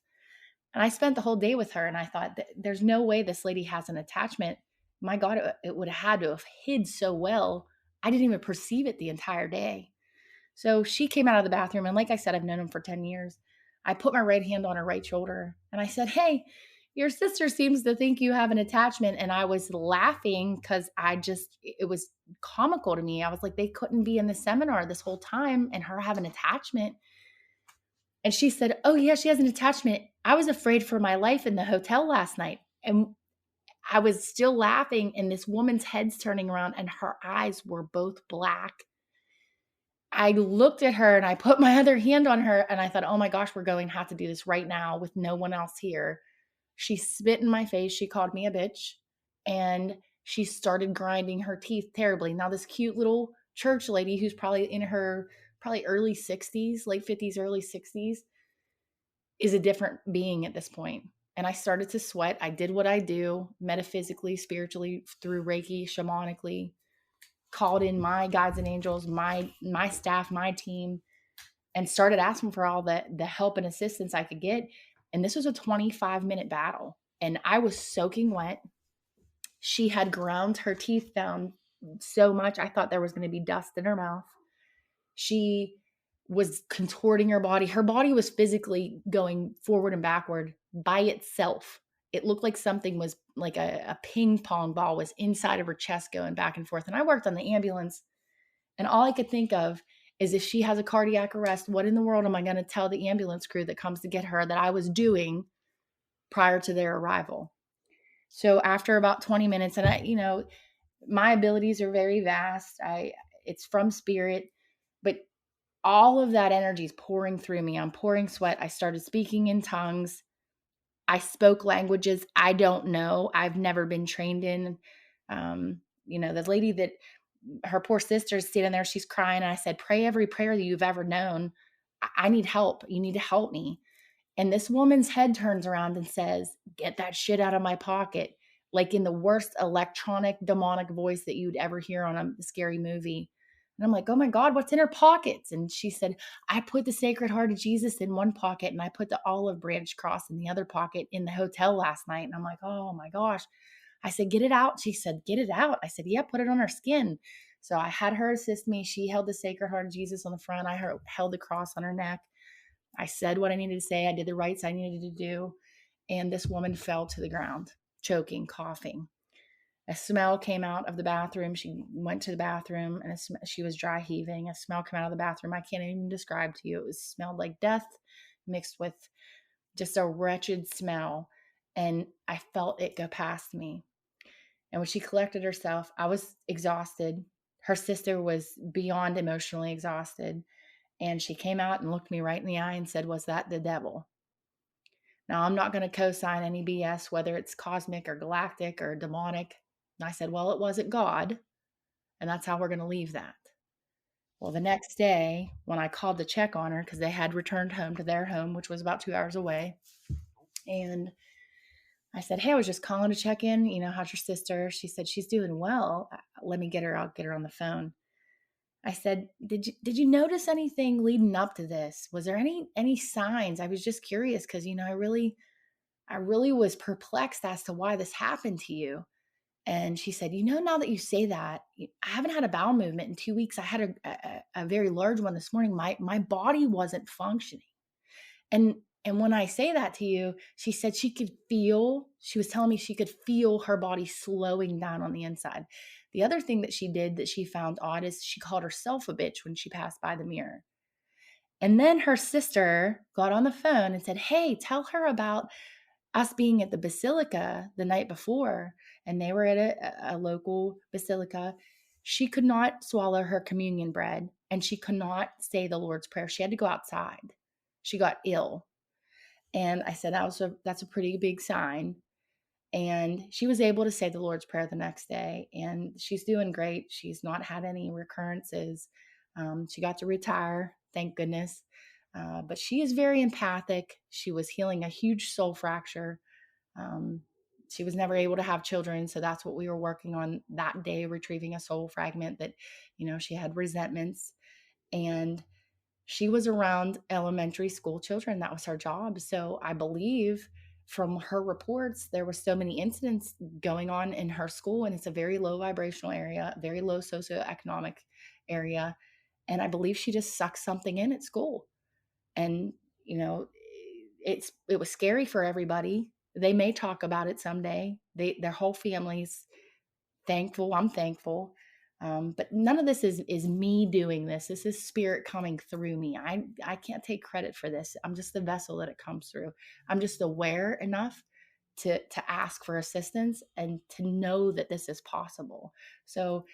And I spent the whole day with her, and I thought, there's no way this lady has an attachment. My God, it would have had to have hid so well. I didn't even perceive it the entire day. So she came out of the bathroom, and like I said, I've known him for 10 years. I put my right hand on her right shoulder, and I said, "Hey, your sister seems to think you have an attachment." And I was laughing because it was comical to me. I was like, they couldn't be in the seminar this whole time and her have an attachment. And she said, "Oh yeah, she has an attachment. I was afraid for my life in the hotel last night." And I was still laughing, and this woman's head's turning around and her eyes were both black. I looked at her and I put my other hand on her and I thought, oh my gosh, we're going to have to do this right now with no one else here. She spit in my face. She called me a bitch, and she started grinding her teeth terribly. Now, this cute little church lady who's probably in her early 60s, late 50s, early 60s, is a different being at this point. And I started to sweat. I did what I do metaphysically, spiritually, through Reiki, shamanically, called in my guides and angels, my staff, my team, and started asking for all the help and assistance I could get. And this was a 25-minute battle, and I was soaking wet. She had ground her teeth down so much, I thought there was going to be dust in her mouth. She was contorting her body. Her body was physically going forward and backward by itself. It looked like something was like a ping pong ball was inside of her chest going back and forth. And I worked on the ambulance, and all I could think of is, if she has a cardiac arrest, what in the world am I going to tell the ambulance crew that comes to get her that I was doing prior to their arrival? So after about 20 minutes, and my abilities are very vast. It's from spirit, but all of that energy is pouring through me. I'm pouring sweat. I started speaking in tongues. I spoke languages I don't know. I've never been trained in. The lady that her poor sister is sitting there, she's crying. And I said, "Pray every prayer that you've ever known. I need help. You need to help me." And this woman's head turns around and says, "Get that shit out of my pocket," like in the worst electronic demonic voice that you'd ever hear on a scary movie. And I'm like, "Oh my God, what's in her pockets?" And she said, "I put the Sacred Heart of Jesus in one pocket, and I put the olive branch cross in the other pocket in the hotel last night." And I'm like, "Oh my gosh." I said, "Get it out." She said, "Get it out." I said, "Yeah, put it on her skin." So I had her assist me. She held the Sacred Heart of Jesus on the front. I held the cross on her neck. I said what I needed to say. I did the rites I needed to do. And this woman fell to the ground, choking, coughing. A smell came out of the bathroom. She went to the bathroom, and she was dry heaving. A smell came out of the bathroom I can't even describe to you. It smelled like death mixed with just a wretched smell. And I felt it go past me. And when she collected herself, I was exhausted. Her sister was beyond emotionally exhausted. And she came out and looked me right in the eye and said, "Was that the devil?" Now, I'm not going to co-sign any BS, whether it's cosmic or galactic or demonic. And I said, "Well, it wasn't God." And that's how we're going to leave that. Well, the next day when I called to check on her, because they had returned home to their home, which was about 2 hours away. And I said, "Hey, I was just calling to check in. How's your sister?" She said, "She's doing well. Let me get her. I'll get her on the phone." I said, did you notice anything leading up to this? Was there any signs? I was just curious because, I really was perplexed as to why this happened to you. And she said, "Now that you say that, I haven't had a bowel movement in 2 weeks. I had a very large one this morning. My body wasn't functioning." And when I say that to you, she said she was telling me she could feel her body slowing down on the inside. The other thing that she did that she found odd is she called herself a bitch when she passed by the mirror. And then her sister got on the phone and said, "Hey, tell her about us being at the basilica the night before." And they were at a local basilica. She could not swallow her communion bread and she could not say the Lord's Prayer. She had to go outside. She got ill. And I said, that's a pretty big sign. And she was able to say the Lord's Prayer the next day, and she's doing great. She's not had any recurrences. She got to retire, thank goodness. But she is very empathic. She was healing a huge soul fracture. She was never able to have children. So that's what we were working on that day, retrieving a soul fragment that, she had resentments. And she was around elementary school children. That was her job. So I believe from her reports, there were so many incidents going on in her school, and it's a very low vibrational area, very low socioeconomic area. And I believe she just sucked something in at school. And, it was scary for everybody. They may talk about it someday. Their whole family's thankful. I'm thankful. But none of this is me doing this. This is spirit coming through me. I can't take credit for this. I'm just the vessel that it comes through. I'm just aware enough to ask for assistance and to know that this is possible. So,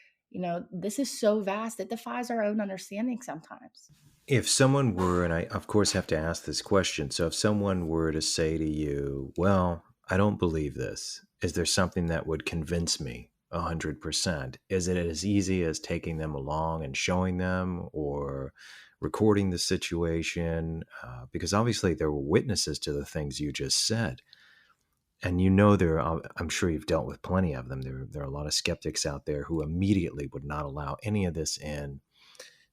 this is so vast, it defies our own understanding sometimes. If someone were, and I of course have to ask this question, so if someone were to say to you, "Well, I don't believe this," is there something that would convince me 100%? Is it as easy as taking them along and showing them, or recording the situation? Because obviously there were witnesses to the things you just said. And I'm sure you've dealt with plenty of them. There are a lot of skeptics out there who immediately would not allow any of this in,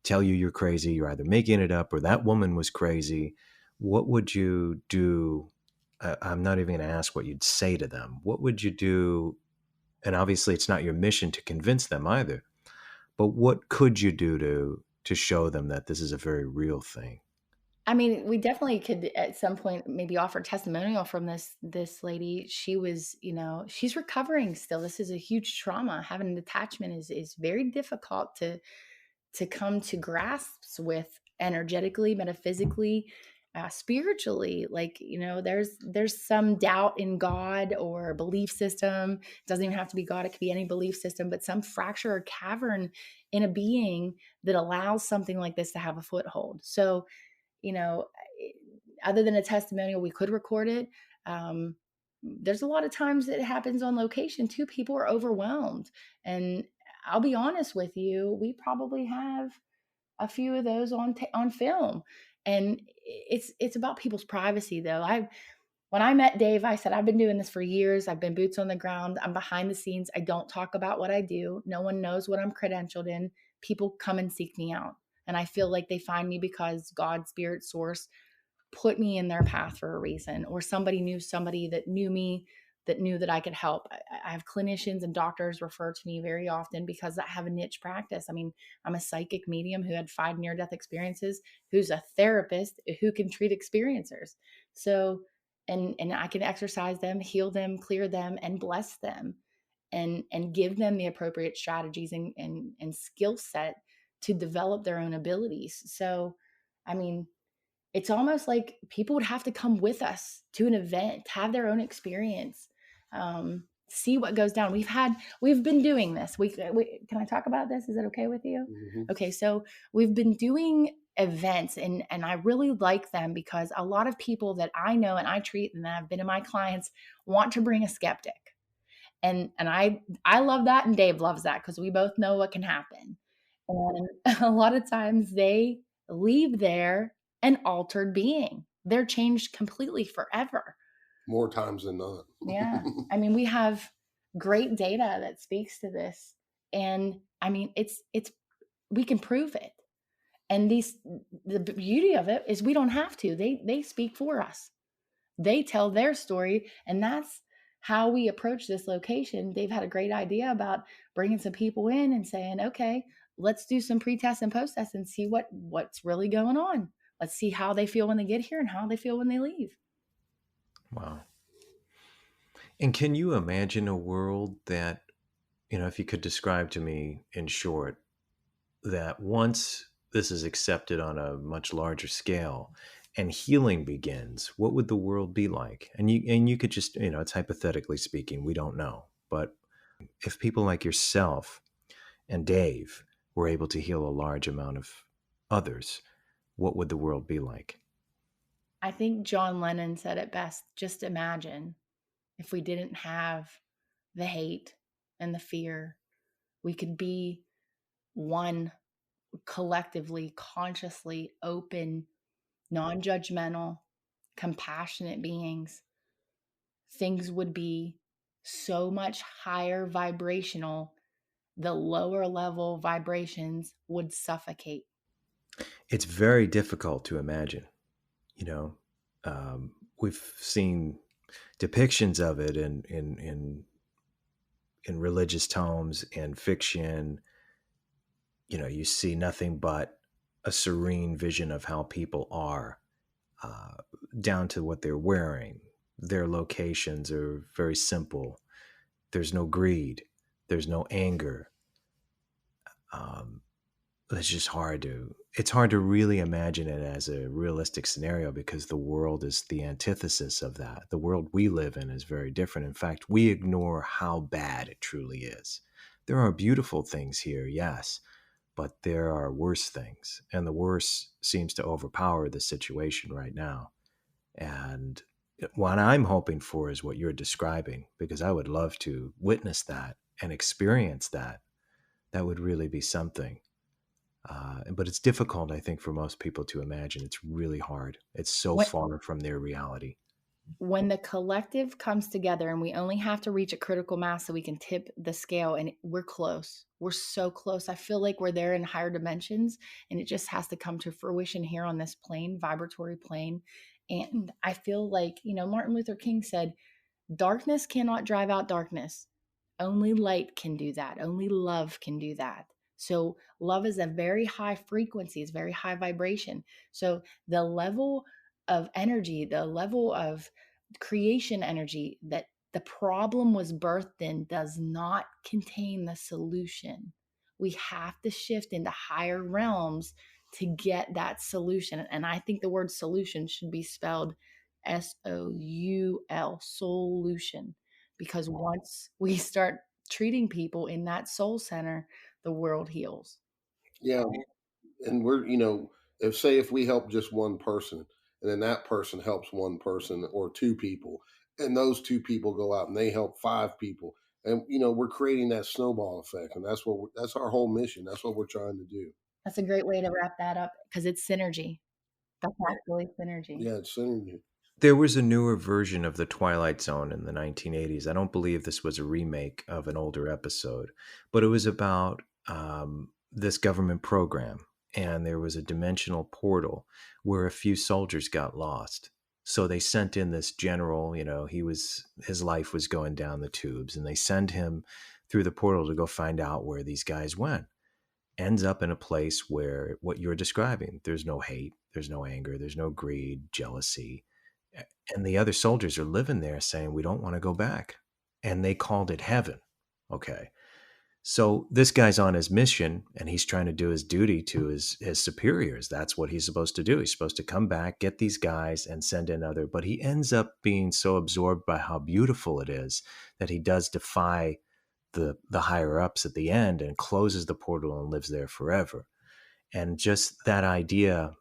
tell you you're crazy, you're either making it up or that woman was crazy. What would you do? I'm not even going to ask what you'd say to them. What would you do? And obviously it's not your mission to convince them either, but what could you do to show them that this is a very real thing? I mean, we definitely could at some point maybe offer testimonial from this lady. She was, she's recovering still. This is a huge trauma. Having an attachment is very difficult to come to grasps with energetically, metaphysically, spiritually. Like, there's some doubt in God or belief system. It doesn't even have to be God. It could be any belief system, but some fracture or cavern in a being that allows something like this to have a foothold. So, other than a testimonial, we could record it. There's a lot of times it happens on location too. People are overwhelmed. And I'll be honest with you, we probably have a few of those on film. And it's about people's privacy though. When I met Dave, I said, I've been doing this for years. I've been boots on the ground. I'm behind the scenes. I don't talk about what I do. No one knows what I'm credentialed in. People come and seek me out. And I feel like they find me because God, spirit, source put me in their path for a reason, or somebody knew somebody that knew me, that knew that I could help. I have clinicians and doctors refer to me very often because I have a niche practice. I mean, I'm a psychic medium who had 5 near-death experiences, who's a therapist who can treat experiencers. So, and I can exorcise them, heal them, clear them, and bless them, and give them the appropriate strategies and skill set to develop their own abilities. So, I mean, it's almost like people would have to come with us to an event, have their own experience, see what goes down. We've been doing this. Can I talk about this? Is it okay with you? Mm-hmm. Okay. So we've been doing events, and I really like them because a lot of people that I know and I treat and that have been in my clients want to bring a skeptic. And I love that, and Dave loves that because we both know what can happen. And a lot of times they leave there an altered being. They're changed completely forever. More times than not. Yeah. I mean, we have great data that speaks to this. And I mean, it's we can prove it. And the beauty of it is we don't have to. They speak for us. They tell their story, and that's how we approach this location. They've had a great idea about bringing some people in and saying, okay, let's do some pre-test and post-test and see what's really going on. Let's see how they feel when they get here and how they feel when they leave. Wow. And can you imagine a world that, if you could describe to me in short, that once this is accepted on a much larger scale and healing begins, what would the world be like? And you could just, it's hypothetically speaking, we don't know. But if people like yourself and Dave were able to heal a large amount of others, what would the world be like? I think John Lennon said it best. Just imagine if we didn't have the hate and the fear, we could be one collectively, consciously open, non-judgmental, compassionate beings. Things would be so much higher vibrational. The lower level vibrations would suffocate. It's very difficult to imagine. We've seen depictions of it in religious tomes and fiction. You see nothing but a serene vision of how people are, down to what they're wearing. Their locations are very simple. There's no greed. There's no anger. It's hard to really imagine it as a realistic scenario because the world is the antithesis of that. The world we live in is very different. In fact, we ignore how bad it truly is. There are beautiful things here, yes, but there are worse things, and the worse seems to overpower the situation right now. And what I'm hoping for is what you're describing, because I would love to witness that and experience that. That would really be something. But it's difficult, I think, for most people to imagine. It's really hard. It's so far from their reality. When the collective comes together, and we only have to reach a critical mass so we can tip the scale, and we're close. We're so close. I feel like we're there in higher dimensions, and it just has to come to fruition here on this plane, vibratory plane. And I feel like, Martin Luther King said, darkness cannot drive out darkness. Only light can do that. Only love can do that. So love is a very high frequency. It's very high vibration. So the level of energy, the level of creation energy that the problem was birthed in does not contain the solution. We have to shift into higher realms to get that solution. And I think the word solution should be spelled SOUL, solution, because once we start treating people in that soul center, the world heals. Yeah. And we're, if we help just one person, and then that person helps one person or two people, and those two people go out and they help five people, and we're creating that snowball effect, and that's our whole mission. That's what we're trying to do. That's a great way to wrap that up, because it's synergy. That's actually synergy. Yeah, it's synergy. There was a newer version of The Twilight Zone in the 1980s. I don't believe this was a remake of an older episode, but it was about this government program, and there was a dimensional portal where a few soldiers got lost. So they sent in this general, his life was going down the tubes, and they send him through the portal to go find out where these guys went. Ends up in a place where what you're describing, there's no hate, there's no anger, there's no greed, jealousy. And the other soldiers are living there saying, we don't want to go back. And they called it heaven. Okay. So this guy's on his mission, and he's trying to do his duty to his superiors. That's what he's supposed to do. He's supposed to come back, get these guys, and send in other. But he ends up being so absorbed by how beautiful it is that he does defy the higher ups at the end and closes the portal and lives there forever. And just that idea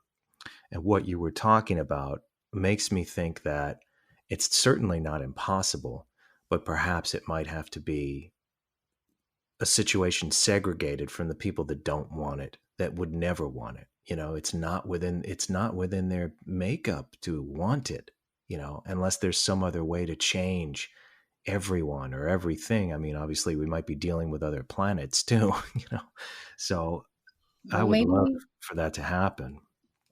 and what you were talking about makes me think that it's certainly not impossible, but perhaps it might have to be a situation segregated from the people that don't want it, that would never want it. It's not within their makeup to want it, unless there's some other way to change everyone or everything. I mean, obviously we might be dealing with other planets too, So I Well, would maybe love for that to happen.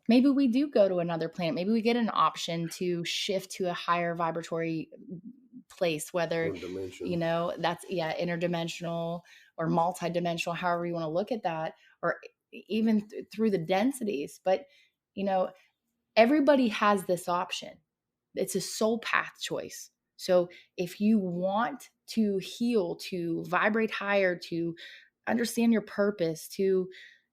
maybe we do go to another planet. Maybe we get an option to shift to a higher vibratory place, whether, Or dimension. that's, interdimensional or multidimensional, however you want to look at that, or even through the densities. But, everybody has this option. It's a soul path choice. So if you want to heal, to vibrate higher, to understand your purpose, to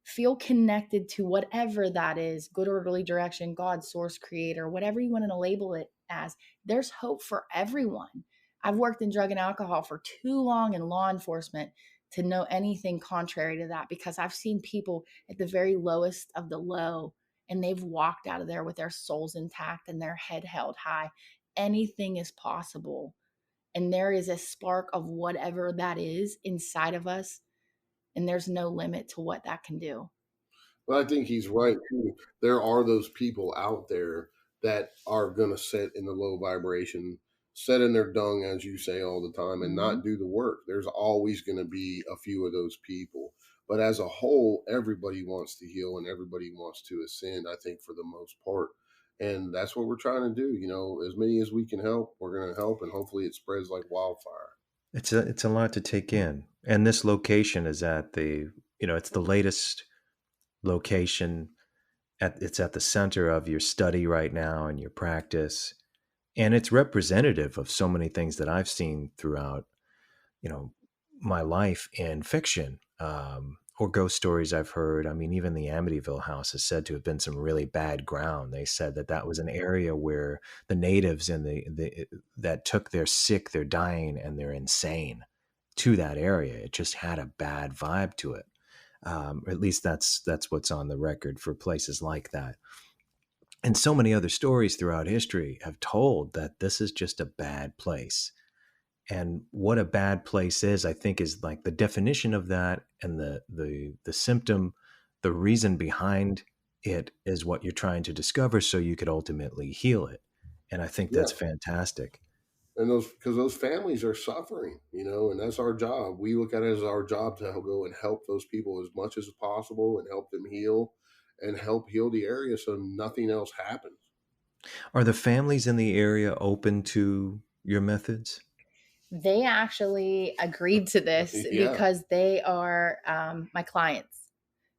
feel connected to whatever that is, good orderly direction, God, source, creator, whatever you want to label it as, there's hope for everyone. I've worked in drug and alcohol for too long in law enforcement to know anything contrary to that, because I've seen people at the very lowest of the low, and they've walked out of there with their souls intact and their head held high. Anything is possible. And there is a spark of whatever that is inside of us. And there's no limit to what that can do. But I think he's right too. There are those people out there that are going to sit in the low vibration, sit in their dung, as you say all the time, and not do the work. There's always going to be a few of those people. But as a whole, everybody wants to heal and everybody wants to ascend, I think, for the most part. And that's what we're trying to do. As many as we can help, we're going to help, and hopefully it spreads like wildfire. It's a lot to take in. And this location is at it's the latest location. It's at the center of your study right now and your practice. And it's representative of so many things that I've seen throughout, my life in fiction, or ghost stories I've heard. I mean, even the Amityville house is said to have been some really bad ground. They said that was an area where the natives and that took their sick, they're dying, and they're insane to that area. It just had a bad vibe to it. At least that's what's on the record for places like that. And so many other stories throughout history have told that this is just a bad place. And what a bad place is, I think, is like the definition of that, and the symptom, the reason behind it is what you're trying to discover so you could ultimately heal it. And I think that's fantastic. And because those families are suffering, and that's our job. We look at it as our job to go and help those people as much as possible and help them heal and help heal the area so nothing else happens. Are the families in the area open to your methods? They actually agreed to this because they are my clients.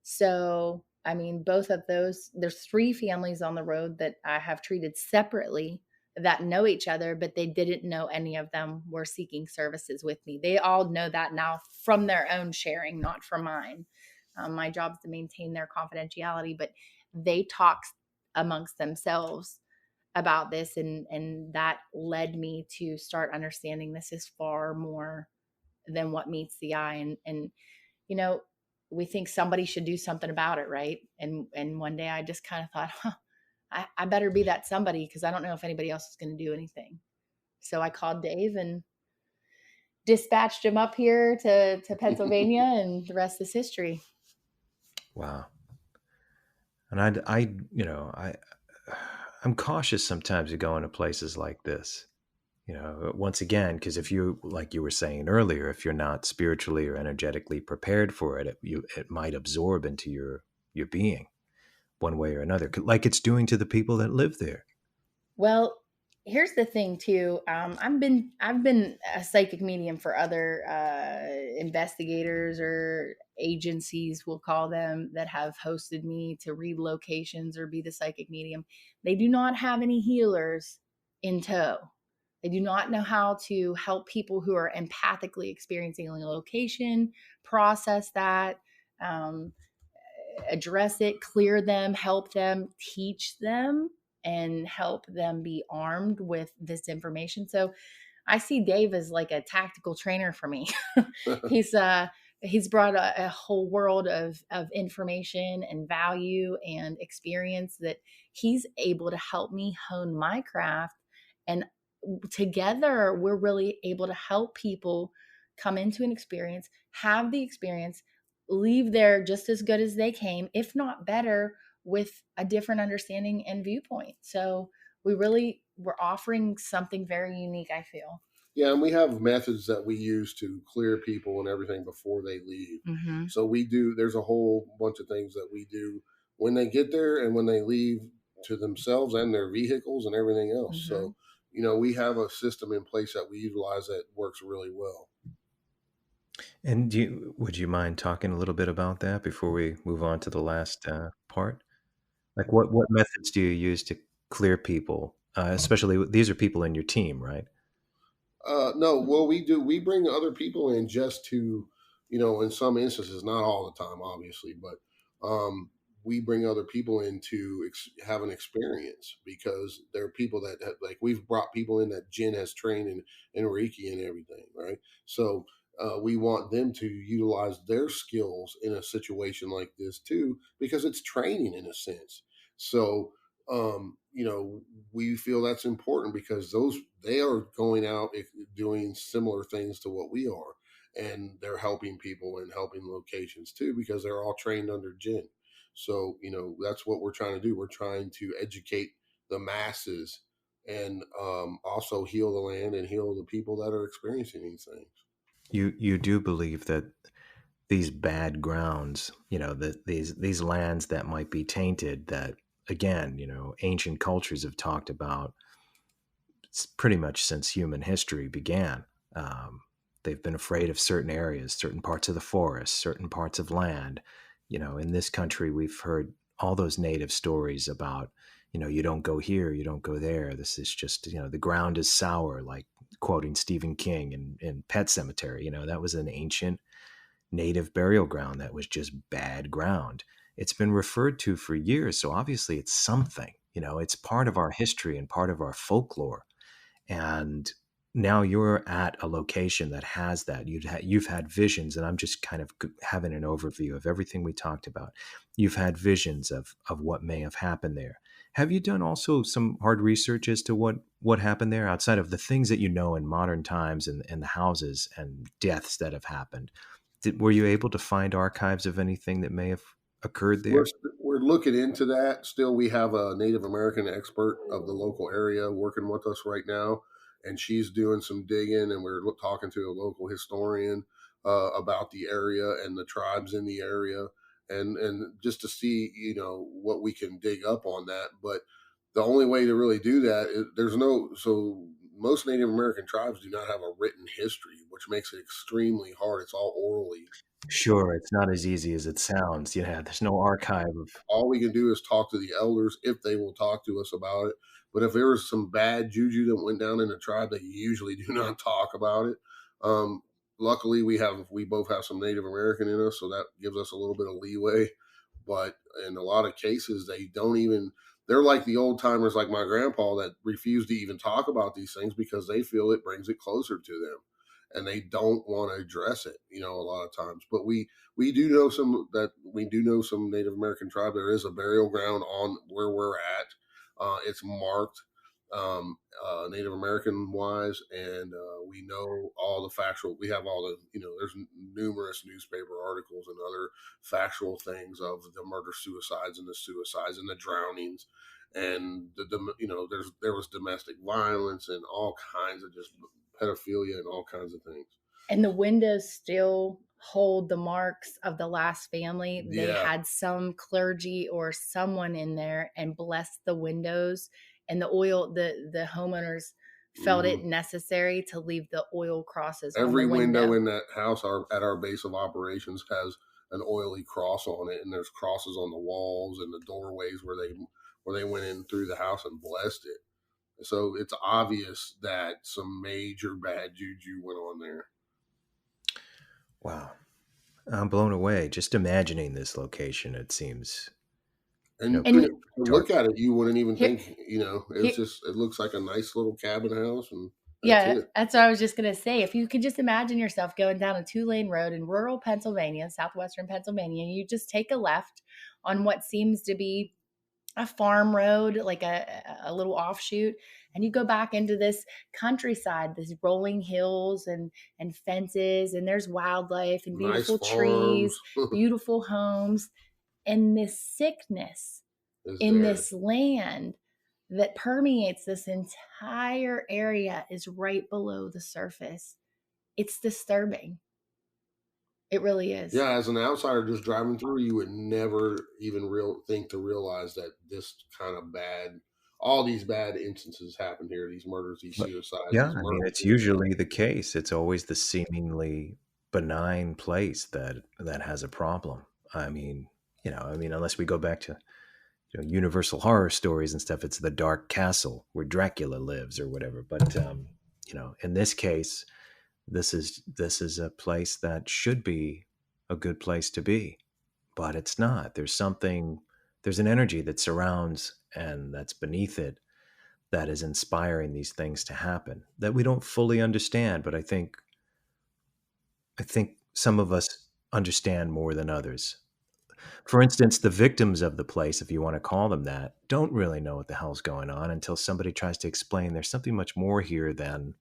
So, I mean, both of those, there's 3 families on the road that I have treated separately that know each other, but they didn't know any of them were seeking services with me. They all know that now from their own sharing, not from mine. My job is to maintain their confidentiality, but they talk amongst themselves about this, and that led me to start understanding this is far more than what meets the eye. And we think somebody should do something about it, right? And one day I just kind of thought, I better be that somebody, because I don't know if anybody else is going to do anything. So I called Dave and dispatched him up here to Pennsylvania, and the rest is history. Wow. And I'm cautious sometimes to go into places like this, once again, because if you, like you were saying earlier, if you're not spiritually or energetically prepared for it, it might absorb into your being one way or another, like it's doing to the people that live there. Well, here's the thing too. I've been a psychic medium for other investigators or agencies, we'll call them, that have hosted me to read locations or be the psychic medium. They do not have any healers in tow. They do not know how to help people who are empathically experiencing a location, process that, address it, clear them, help them, teach them, and help them be armed with this information. So I see Dave as like a tactical trainer for me. He's he's brought a whole world of information and value and experience that he's able to help me hone my craft. And together we're really able to help people come into an experience, have the experience, leave there just as good as they came, if not better, with a different understanding and viewpoint. So we're offering something very unique, I feel. Yeah, and we have methods that we use to clear people and everything before they leave. Mm-hmm. So there's a whole bunch of things that we do when they get there and when they leave, to themselves and their vehicles and everything else. Mm-hmm. So, we have a system in place that we utilize that works really well. And would you mind talking a little bit about that before we move on to the last part? Like what methods do you use to clear people? Especially these are people in your team, right? No, well, we bring other people in just to, in some instances, not all the time, obviously, but we bring other people in to have an experience, because there are people that like we've brought people in that Jen has trained in Reiki and everything, right? So we want them to utilize their skills in a situation like this too, because it's training in a sense. So we feel that's important, because they are going out doing similar things to what we are, and they're helping people and helping locations too, because they're all trained under Jen. So that's what we're trying to do. We're trying to educate the masses, and also heal the land and heal the people that are experiencing these things. You do believe that these bad grounds, that these lands that might be tainted, that again, ancient cultures have talked about pretty much since human history began. They've been afraid of certain areas, certain parts of the forest, certain parts of land. In this country, we've heard all those native stories about, you don't go here, you don't go there. This is just, the ground is sour, like quoting Stephen King in Pet Sematary. That was an ancient native burial ground that was just bad ground. It's been referred to for years, so obviously it's something. It's part of our history and part of our folklore. And now you're at a location that has that. You've had visions, and I'm just kind of having an overview of everything we talked about. You've had visions of what may have happened there. Have you done also some hard research as to what happened there, outside of the things that in modern times and the houses and deaths that have happened? Were you able to find archives of anything that may have occurred there? We're looking into that. Still, we have a Native American expert of the local area working with us right now, and she's doing some digging, and we're talking to a local historian about the area and the tribes in the area, and just to see, what we can dig up on that. But the only way to really do that is most Native American tribes do not have a written history, which makes it extremely hard. It's all orally. Sure, it's not as easy as it sounds. There's no archive of. All we can do is talk to the elders if they will talk to us about it. But if there was some bad juju that went down in the tribe, they usually do not talk about it. Luckily, we both have some Native American in us, so that gives us a little bit of leeway. But in a lot of cases, they're like the old timers, like my grandpa, that refuse to even talk about these things because they feel it brings it closer to them, and they don't want to address it, a lot of times. But we do know some Native American tribe. There is a burial ground on where we're at. It's marked Native American wise, and we know all the factual. We have all the, there's numerous newspaper articles and other factual things of the murder suicides and the suicides and the drownings, and there was domestic violence and all kinds of just pedophilia and all kinds of things. And the windows still hold the marks of the last family. Yeah. They had some clergy or someone in there and blessed the windows, and the homeowners felt it necessary to leave the oil crosses. Every on the window in that house at our base of operations has an oily cross on it, and there's crosses on the walls and the doorways where they went in through the house and blessed it. So it's obvious that some major bad juju went on there. Wow. I'm blown away just imagining this location. It seems. And to look at it, you wouldn't even think, it looks like a nice little cabin house. And Yeah, that's what I was just going to say. If you could just imagine yourself going down a 2-lane road in rural Pennsylvania, southwestern Pennsylvania, and you just take a left on what seems to be a farm road, like a little offshoot, and you go back into this countryside, these rolling hills and fences, and there's wildlife and beautiful trees, beautiful homes, and this sickness in this land that permeates this entire area is right below the surface. It's disturbing. It really is. Yeah, as an outsider just driving through, you would never even think to realize that this kind of all these bad instances happen here, these murders, these suicides. Yeah, I mean, it's usually the case. It's always the seemingly benign place that has a problem. I mean, unless we go back to universal horror stories and stuff, it's the dark castle where Dracula lives or whatever. But in this case, this is a place that should be a good place to be, but it's not. There's an energy that surrounds and that's beneath it that is inspiring these things to happen that we don't fully understand. But I think some of us understand more than others. For instance, the victims of the place, if you want to call them that, don't really know what the hell's going on until somebody tries to explain there's something much more here than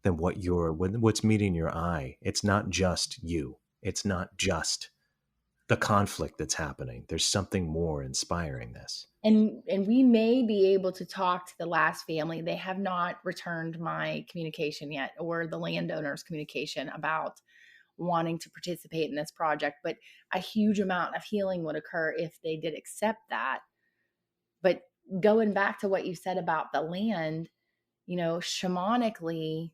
what's meeting your eye. It's not just you. It's not just the conflict that's happening. There's something more inspiring this. And we may be able to talk to the last family. They have not returned my communication yet, or the landowner's communication about wanting to participate in this project, but a huge amount of healing would occur if they did accept that. But going back to what you said about the land, shamanically,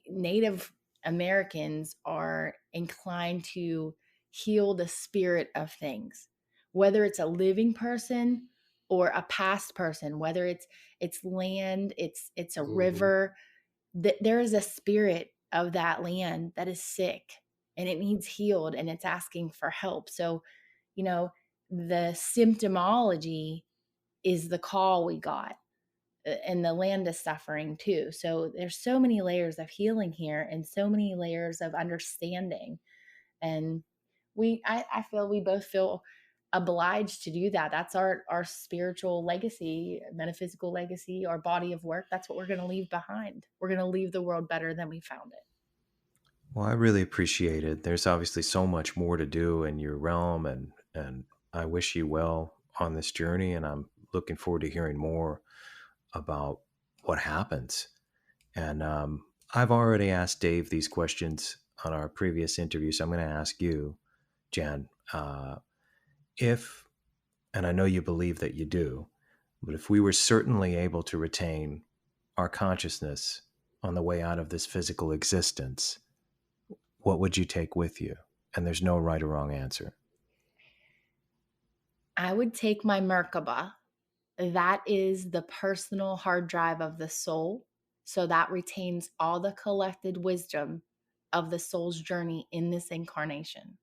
Native Americans are inclined to heal the spirit of things, whether it's a living person or a past person, whether it's land, it's a river, there is a spirit of that land that is sick and it needs healed and it's asking for help. So, the symptomology is the call we got, and the land is suffering too. So there's so many layers of healing here and so many layers of understanding. And I feel we both feel obliged to do that. That's our spiritual legacy, metaphysical legacy, our body of work. That's what we're going to leave behind. We're going to leave the world better than we found it. Well, I really appreciate it. There's obviously so much more to do in your realm, and I wish you well on this journey, and I'm looking forward to hearing more about what happens. And I've already asked Dave these questions on our previous interview, so I'm going to ask you, Jen, if, and I know you believe that you do, but if we were certainly able to retain our consciousness on the way out of this physical existence, what would you take with you? And there's no right or wrong answer. I would take my Merkaba. That is the personal hard drive of the soul. So that retains all the collected wisdom of the soul's journey in this incarnation.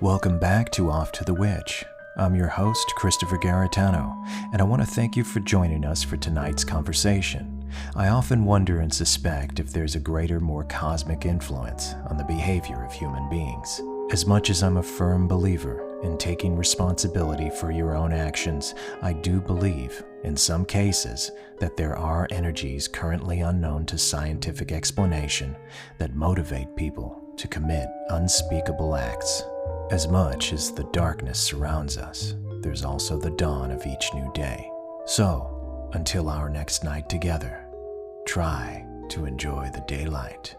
Welcome back to Off to the Witch. I'm your host, Christopher Garitano, and I want to thank you for joining us for tonight's conversation. I often wonder and suspect if there's a greater, more cosmic influence on the behavior of human beings. As much as I'm a firm believer in taking responsibility for your own actions, I do believe, in some cases, that there are energies currently unknown to scientific explanation that motivate people to commit unspeakable acts. As much as the darkness surrounds us, there's also the dawn of each new day. So, until our next night together, try to enjoy the daylight.